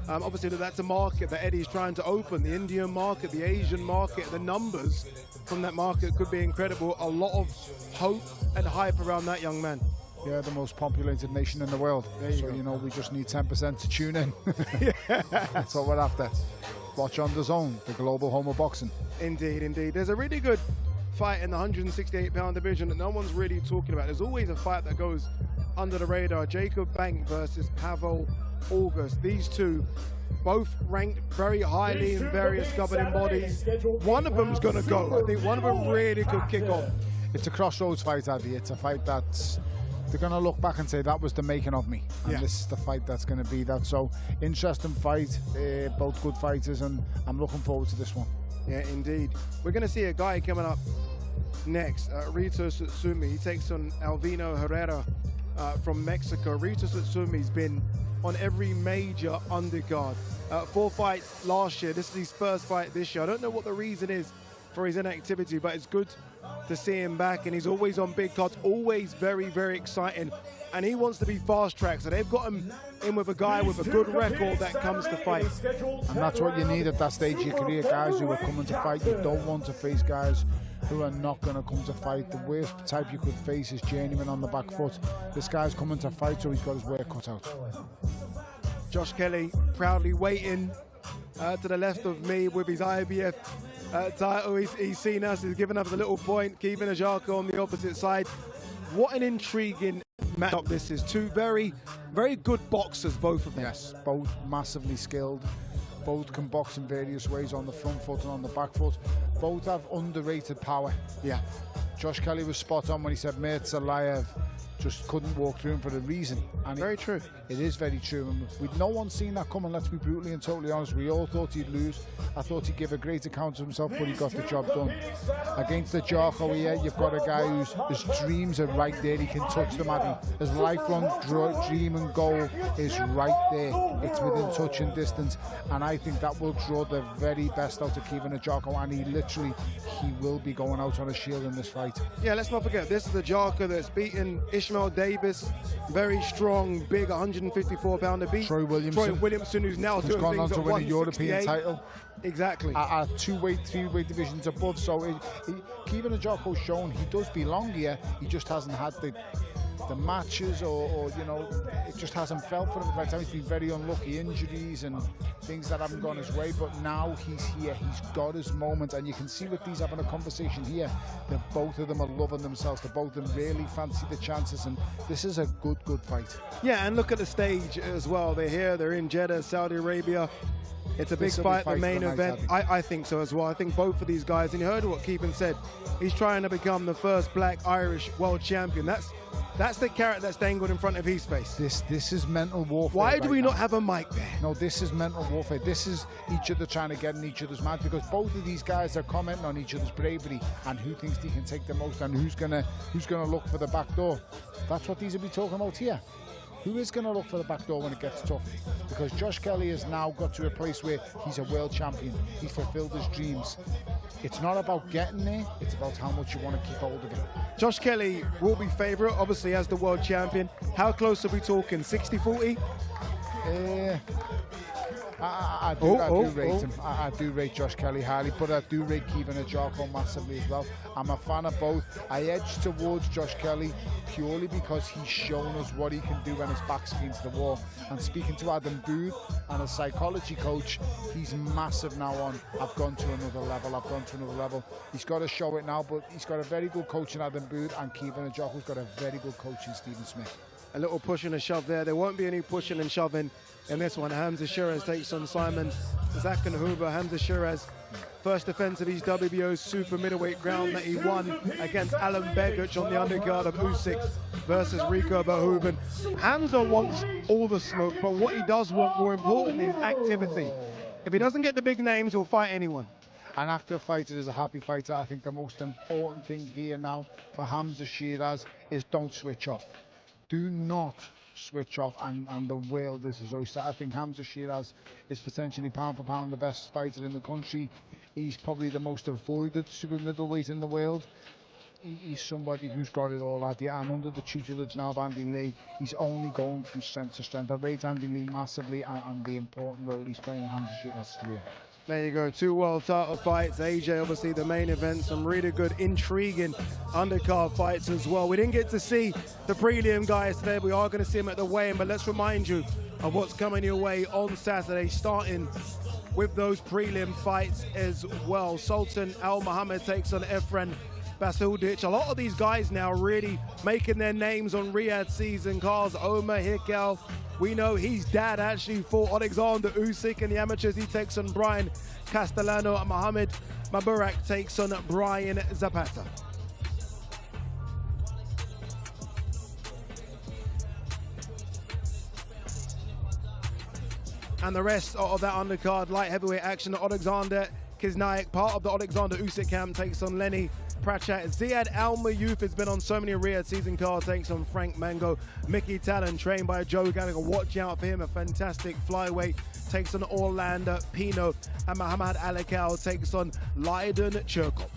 Obviously that's a market that Eddie's trying to open, the Indian market, the Asian market. The numbers from that market could be incredible. A lot of hope and hype around that young man. Yeah, the most populated nation in the world. So, you know, we just need 10% to tune in. That's what we're after. Watch on DAZN, the global home of boxing. Indeed, indeed. There's a really good fight in the 168-pound division that no one's really talking about. There's always a fight that goes under the radar. Jacob Bank versus Pavel August. These two both ranked very highly in various governing bodies. One of them's going to go. I think one of them really could kick off. It's a crossroads fight, Addy. It's a fight that's... they're going to look back and say, that was the making of me. And this is the fight that's going to be that. So, interesting fight. Both good fighters, and I'm looking forward to this one. Yeah, indeed. We're going to see a guy coming up next, Rito Tsutsumi. He takes on Alvino Herrera from Mexico. Rito Tsutsumi's been on every major undercard. 4 fights last year. This is his first fight this year. I don't know what the reason is for his inactivity, but it's good to see him back, and he's always on big cards, always very, very exciting. And he wants to be fast-tracked, so they've got him in with a guy with a good record that comes to fight. And that's what you need at that stage of your career, guys who are coming to fight. You don't want to face guys who are not going to come to fight. The worst type you could face is journeyman on the back foot. This guy's coming to fight, so he's got his work cut out. Josh Kelly proudly waiting to the left of me with his IBF title. He's seen us, he's given us a little point. Kevin Ajarko on the opposite side. What an intriguing matchup this is. Two very, very good boxers, both of them. Yes, both massively skilled. Both can box in various ways on the front foot and on the back foot. Both have underrated power. Yeah. Josh Kelly was spot on when he said Mirza just couldn't walk through him for a reason. And very true. It is very true. And with no one seen that coming, let's be brutally and totally honest, we all thought he'd lose. I thought he'd give a great account of himself, but he got the job done. Against the Ajarko here, you've got a guy whose dreams are right there. He can touch them, Addy. His lifelong dream and goal is right there. It's within touching distance, and I think that will draw the very best out of Kevin Ajarko, and he will be going out on a shield in this fight. Yeah, let's not forget, this is Ajarko that's beaten Ishmael Davis, very strong, big 154-pounder beat. Troy Williamson, who's now doing gone on things to at win a European title. Exactly. At 2-weight, 3-weight divisions above. So Kevin Ajarko's shown he does belong here. He just hasn't had the matches, or you know, it just hasn't felt for him. By the time he's been very unlucky, injuries and things that haven't gone his way, but now he's here, he's got his moment, and you can see with these having a conversation here that both of them are loving themselves. They both of them really fancy the chances, and this is a good fight. Yeah, and look at the stage as well. They're here, they're in Jeddah, Saudi Arabia. It's a big fight, the main event. I think so as well. I think both of these guys, and you heard what Kevin said, he's trying to become the first black Irish world champion. That's the carrot that's dangled in front of his face. This is mental warfare. Why do we not have a mic there? No, this is mental warfare. This is each other trying to get in each other's match, because both of these guys are commenting on each other's bravery and who thinks they can take the most and who's gonna look for the back door. That's what these will be talking about here. Who is going to look for the back door when it gets tough? Because Josh Kelly has now got to a place where he's a world champion. He's fulfilled his dreams. It's not about getting there, it's about how much you want to keep hold of it. Josh Kelly will be favourite, obviously, as the world champion. How close are we talking? 60-40? I do rate him. I do rate Josh Kelly highly, but I do rate Kevin Ajarko massively as well. I'm a fan of both. I edge towards Josh Kelly purely because he's shown us what he can do when his back's against the wall. And speaking to Adam Booth and a psychology coach, he's massive now on, I've gone to another level. He's got to show it now, but he's got a very good coach in Adam Booth, and Kevin Ajarko's got a very good coach in Stephen Smith. A little push and a shove there. There won't be any pushing and shoving in this one. Hamza Shiraz takes on Simon Zakenhuber. Hamza Shiraz, first defense of his WBO super middleweight crown that he won against Alan Begic on the undercard of Usyk versus Rico Verhoeven. Hamza wants all the smoke, but what he does want more importantly is activity. If he doesn't get the big names, he'll fight anyone. An active fighter is a happy fighter. I think the most important thing here now for Hamza Shiraz is don't switch off. Do not switch off and the world is his oyster. I think Hamza Shiraz is potentially pound for pound the best fighter in the country. He's probably the most avoided super middleweight in the world. He's somebody who's got it all at the end. Under the tutelage now of Andy Lee, he's only going from strength to strength. I rate Andy Lee massively and the important role he's playing in Hamza Shiraz's career. There you go, 2 world title fights. AJ, obviously the main event, some really good, intriguing undercard fights as well. We didn't get to see the prelim guys today. We are going to see them at the weigh-in, but let's remind you of what's coming your way on Saturday, starting with those prelim fights as well. Sultan Al Muhammad takes on Efren Basudic. A lot of these guys now really making their names on Riyadh season cards. Omar Hickel, we know his dad actually fought Alexander Usyk in the amateurs. He takes on Brian Castellano. Mohamed Maburak takes on Brian Zapata. And the rest of that undercard light heavyweight action, Alexander Kisnaik, part of the Alexander Usyk camp, takes on Lenny Pratchett. Ziad Al-Mayouf has been on so many Riyadh season cards, takes on Frank Mango. Mickey Talon, trained by Joe Gallagher, watch out for him, a fantastic flyweight, takes on Orlando Pino. And Muhammad Alakal takes on Leiden Cherkop.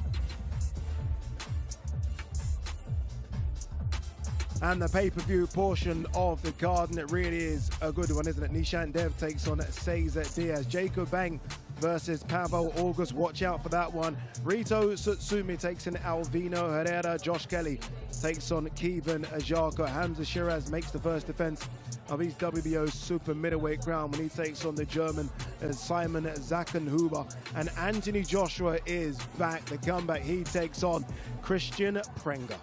And the pay-per-view portion of the card, and it really is a good one, isn't it? Nishant Dev takes on Cesar Diaz. Jacob Bang versus Pavel August. Watch out for that one. Rito Tsutsumi takes in Alvino Herrera. Josh Kelly takes on Kevin Ajarko. Hamza Shiraz makes the first defense of his WBO super middleweight crown when he takes on the German Simon Zakenhuber. And Anthony Joshua is back. The comeback, he takes on Kristian Prenga.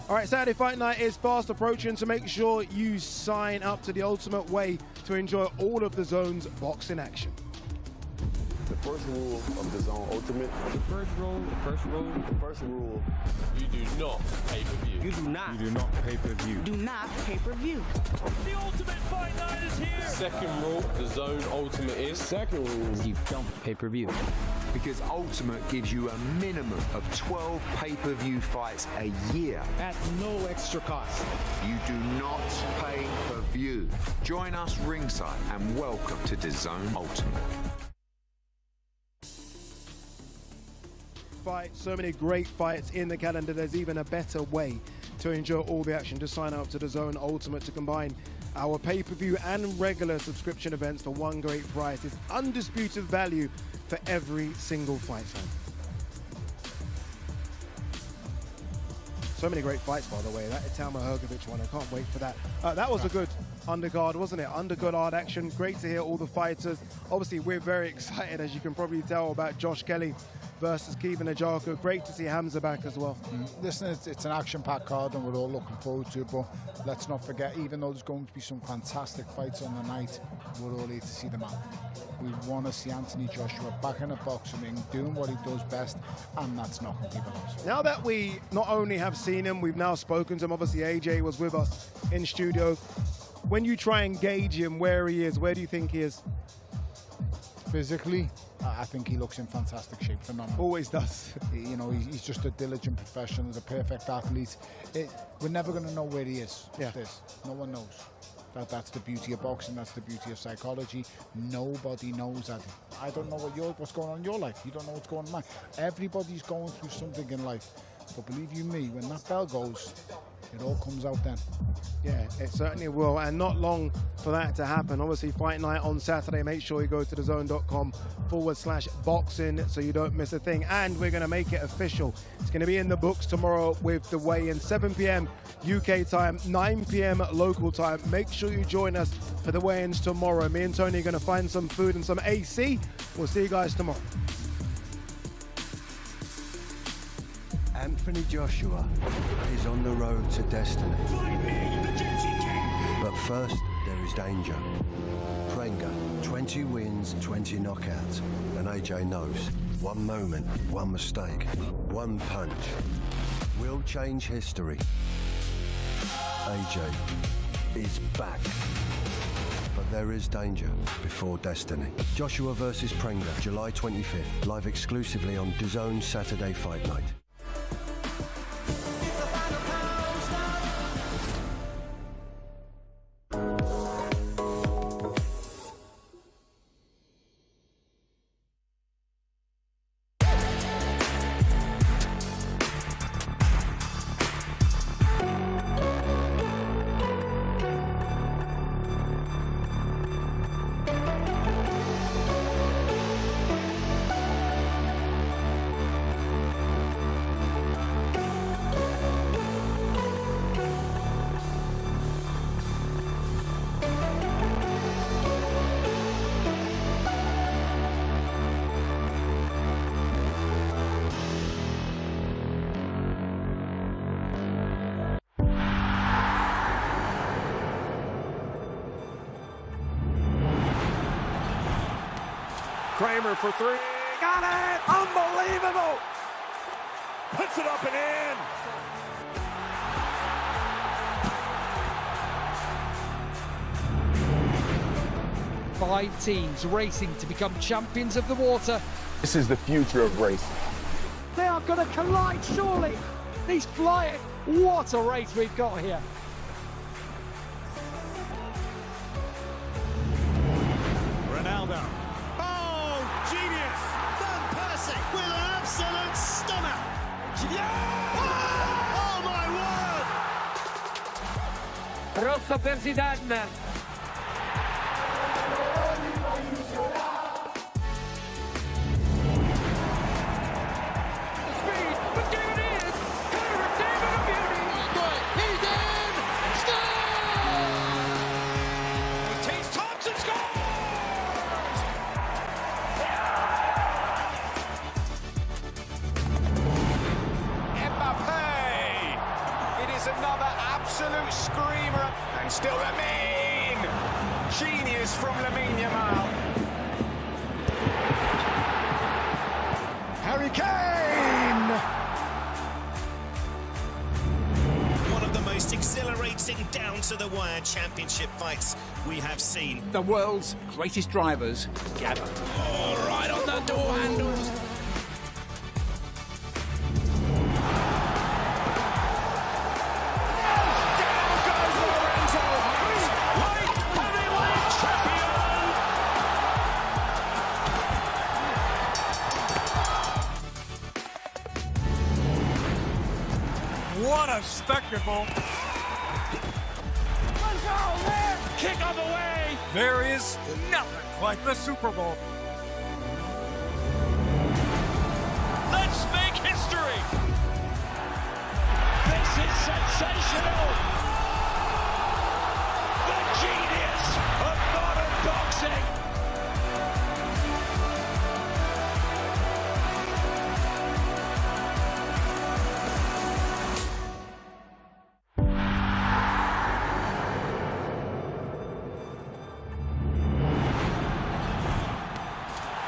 All right, Saturday Fight Night is fast approaching, so make sure you sign up to the ultimate way to enjoy all of the DAZN's boxing action. The first rule of DAZN Ultimate. The first rule. You do not pay-per-view. You do not. You do not pay-per-view. Do not pay-per-view. The Ultimate Fight Night is here. Second rule, DAZN Ultimate is. Second rule, you don't pay-per-view. Because Ultimate gives you a minimum of 12 pay-per-view fights a year. At no extra cost. You do not pay-per-view. Join us ringside and welcome to DAZN Ultimate. Fight, so many great fights in the calendar. There's even a better way to enjoy all the action. Just sign up to DAZN Ultimate to combine our pay-per-view and regular subscription events for one great price. It's undisputed value for every single fight fan. So many great fights, by the way. That Itama Hrgovic one, I can't wait for that. That was a good undercard, wasn't it? Undercard hard action. Great to hear all the fighters. Obviously, we're very excited, as you can probably tell, about Josh Kelly versus Kevin Ajarko. Great to see Hamza back as well. Listen, it's an action-packed card and we're all looking forward to it, but let's not forget, even though there's going to be some fantastic fights on the night, we're all here to see the man. We want to see Anthony Joshua back in a boxing ring, doing what he does best, and that's knocking people out. Now that we not only have seen him, we've now spoken to him. Obviously, AJ was with us in studio. When you try and gauge him where he is, where do you think he is? Physically, I think he looks in fantastic shape, phenomenal. Always does. You know, he's just a diligent professional, he's a perfect athlete. We're never going to know where he is. Yeah. No one knows. That's the beauty of boxing, that's the beauty of psychology. Nobody knows that. I don't know what's going on in your life. You don't know what's going on in mine. Everybody's going through something in life. But believe you me, when that bell goes, it all comes out then. Yeah, it certainly will, and not long for that to happen. Obviously, Fight Night on Saturday. Make sure you go to DAZN.com/boxing so you don't miss a thing. And we're going to make it official. It's going to be in the books tomorrow with the weigh-in, 7 p.m. UK time, 9 p.m. local time. Make sure you join us for the weigh-ins tomorrow. Me and Tony are going to find some food and some AC. We'll see you guys tomorrow. Anthony Joshua is on the road to destiny. But first, there is danger. Prenga, 20 wins, 20 knockouts. And AJ knows, one moment, one mistake, one punch will change history. AJ is back. But there is danger before destiny. Joshua versus Prenga, July 25th, live exclusively on DAZN Saturday Fight Night. Kramer for three. Got it! Unbelievable! Puts it up and in. Five teams racing to become champions of the water. This is the future of racing. They are going to collide, surely. These flying. What a race we've got here. Ronaldo. Oh, genius! Van Persie with an absolute stunner. Yeah! Oh, my word! Rosso per Zidane. Another absolute screamer, and still Lamine! Genius from Lamine Yamal. Harry Kane! One of the most exhilarating down-to-the-wire championship fights we have seen. The world's greatest drivers gather. Oh, right on the door handles. What a spectacle! Kick on the way! There is nothing like the Super Bowl. Let's make history! This is sensational! The genius of modern boxing!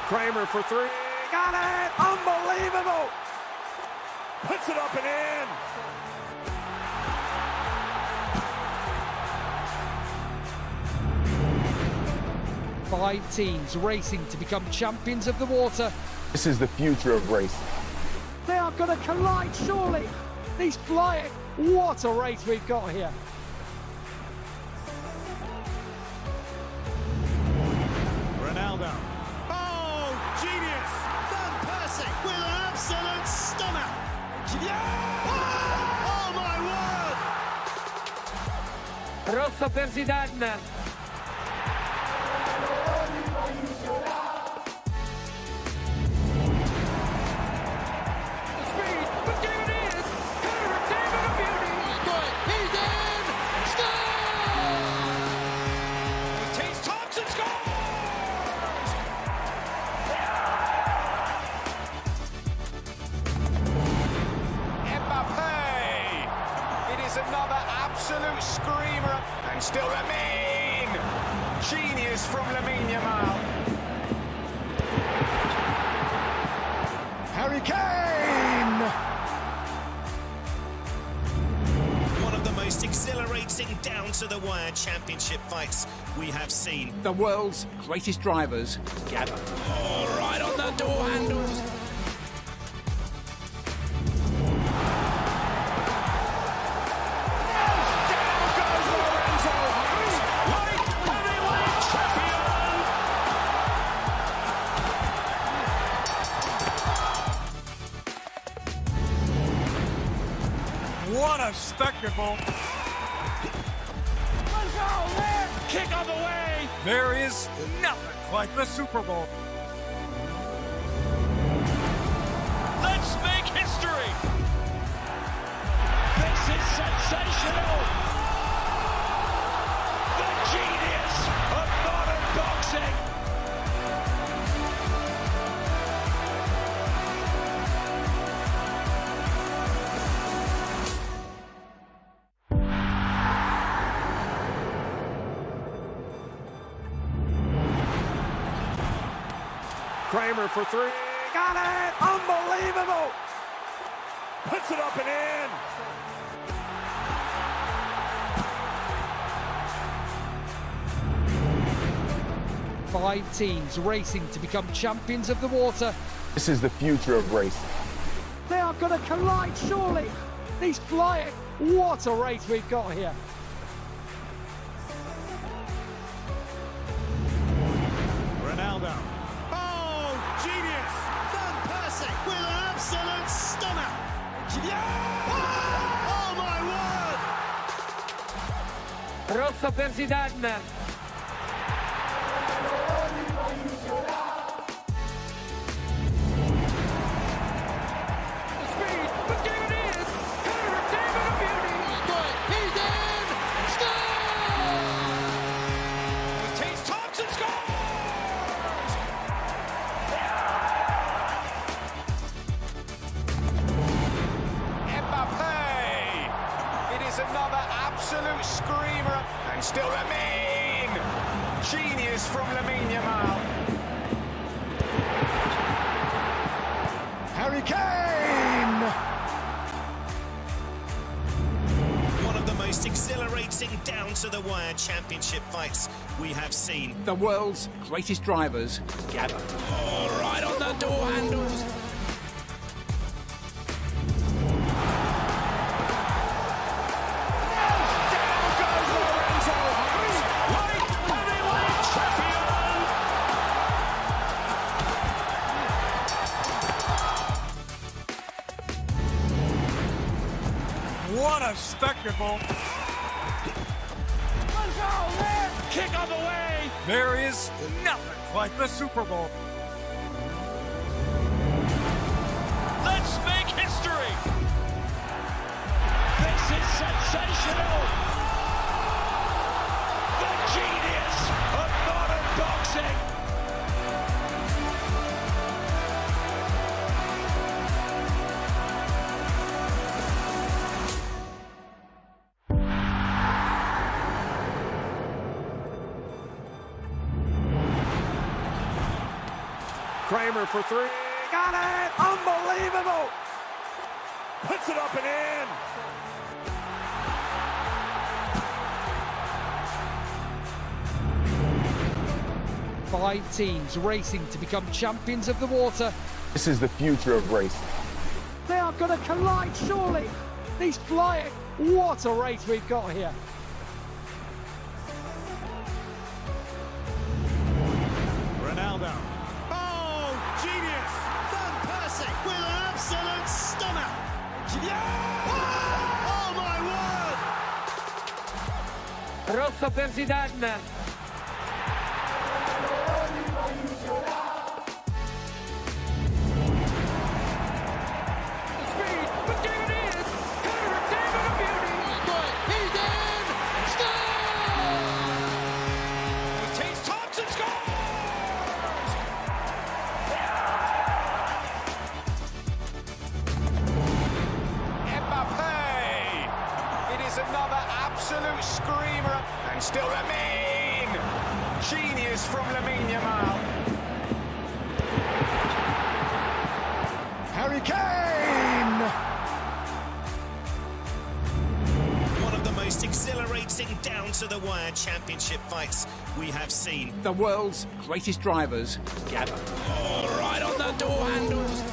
Kramer for three. Got it! Unbelievable! Puts it up and in. Five teams racing to become champions of the water. This is the future of racing. They are going to collide, surely. These flying. What a race we've got here. Ronaldo. Oh, genius! Van Persie with an absolute stunner. Yeah! Oh, my word! Rosso per Zidane. is another absolute screamer. And still Lamine! Genius from Lamine Yamal. Harry Kane! One of the most exhilarating down-to-the-wire championship fights we have seen. The world's greatest drivers gather. Oh, right on the door handles. What a spectacle! Let's go, man! Kick on the way! There is nothing like the Super Bowl. Let's make history! This is sensational! The genius of modern boxing! Kramer for three. Got it! Unbelievable! Puts it up and in! Five teams racing to become champions of the water. This is the future of racing. They are going to collide, surely! These flying! What a race we've got here! Ronaldo. Oh, genius! Van Persie with an absolute stunner! Yeah! Oh, my word! Rosso per Zidane. Another absolute screamer. And still Lamine! Genius from Lamine Yamal. Harry Kane! One of the most exhilarating down-to-the-wire championship fights we have seen. The world's greatest drivers gather. Oh, right on the door handles. What a spectacle! Let's go, man! Kick on the way! There is nothing like the Super Bowl. Let's make history! This is sensational! The genius of modern boxing! Kramer for three. Got it! Unbelievable! Puts it up and in! Five teams racing to become champions of the water. This is the future of racing. They are going to collide, surely! These flying! What a race we've got here! Ronaldo. Oh, genius! Van Persie with an absolute stunner! Yeah! Oh, my word! Rosso per Zidane. It's another absolute screamer. And still Lamine. Genius from Lamine Yamal. Harry Kane! One of the most exhilarating down-to-the-wire championship fights we have seen. The world's greatest drivers gather. Oh, right on the door handles.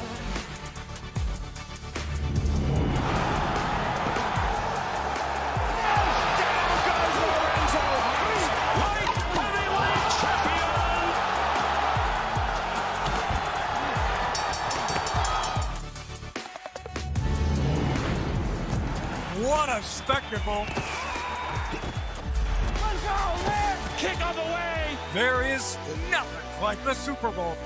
What a spectacle! Kick on the way. There is nothing like the Super Bowl.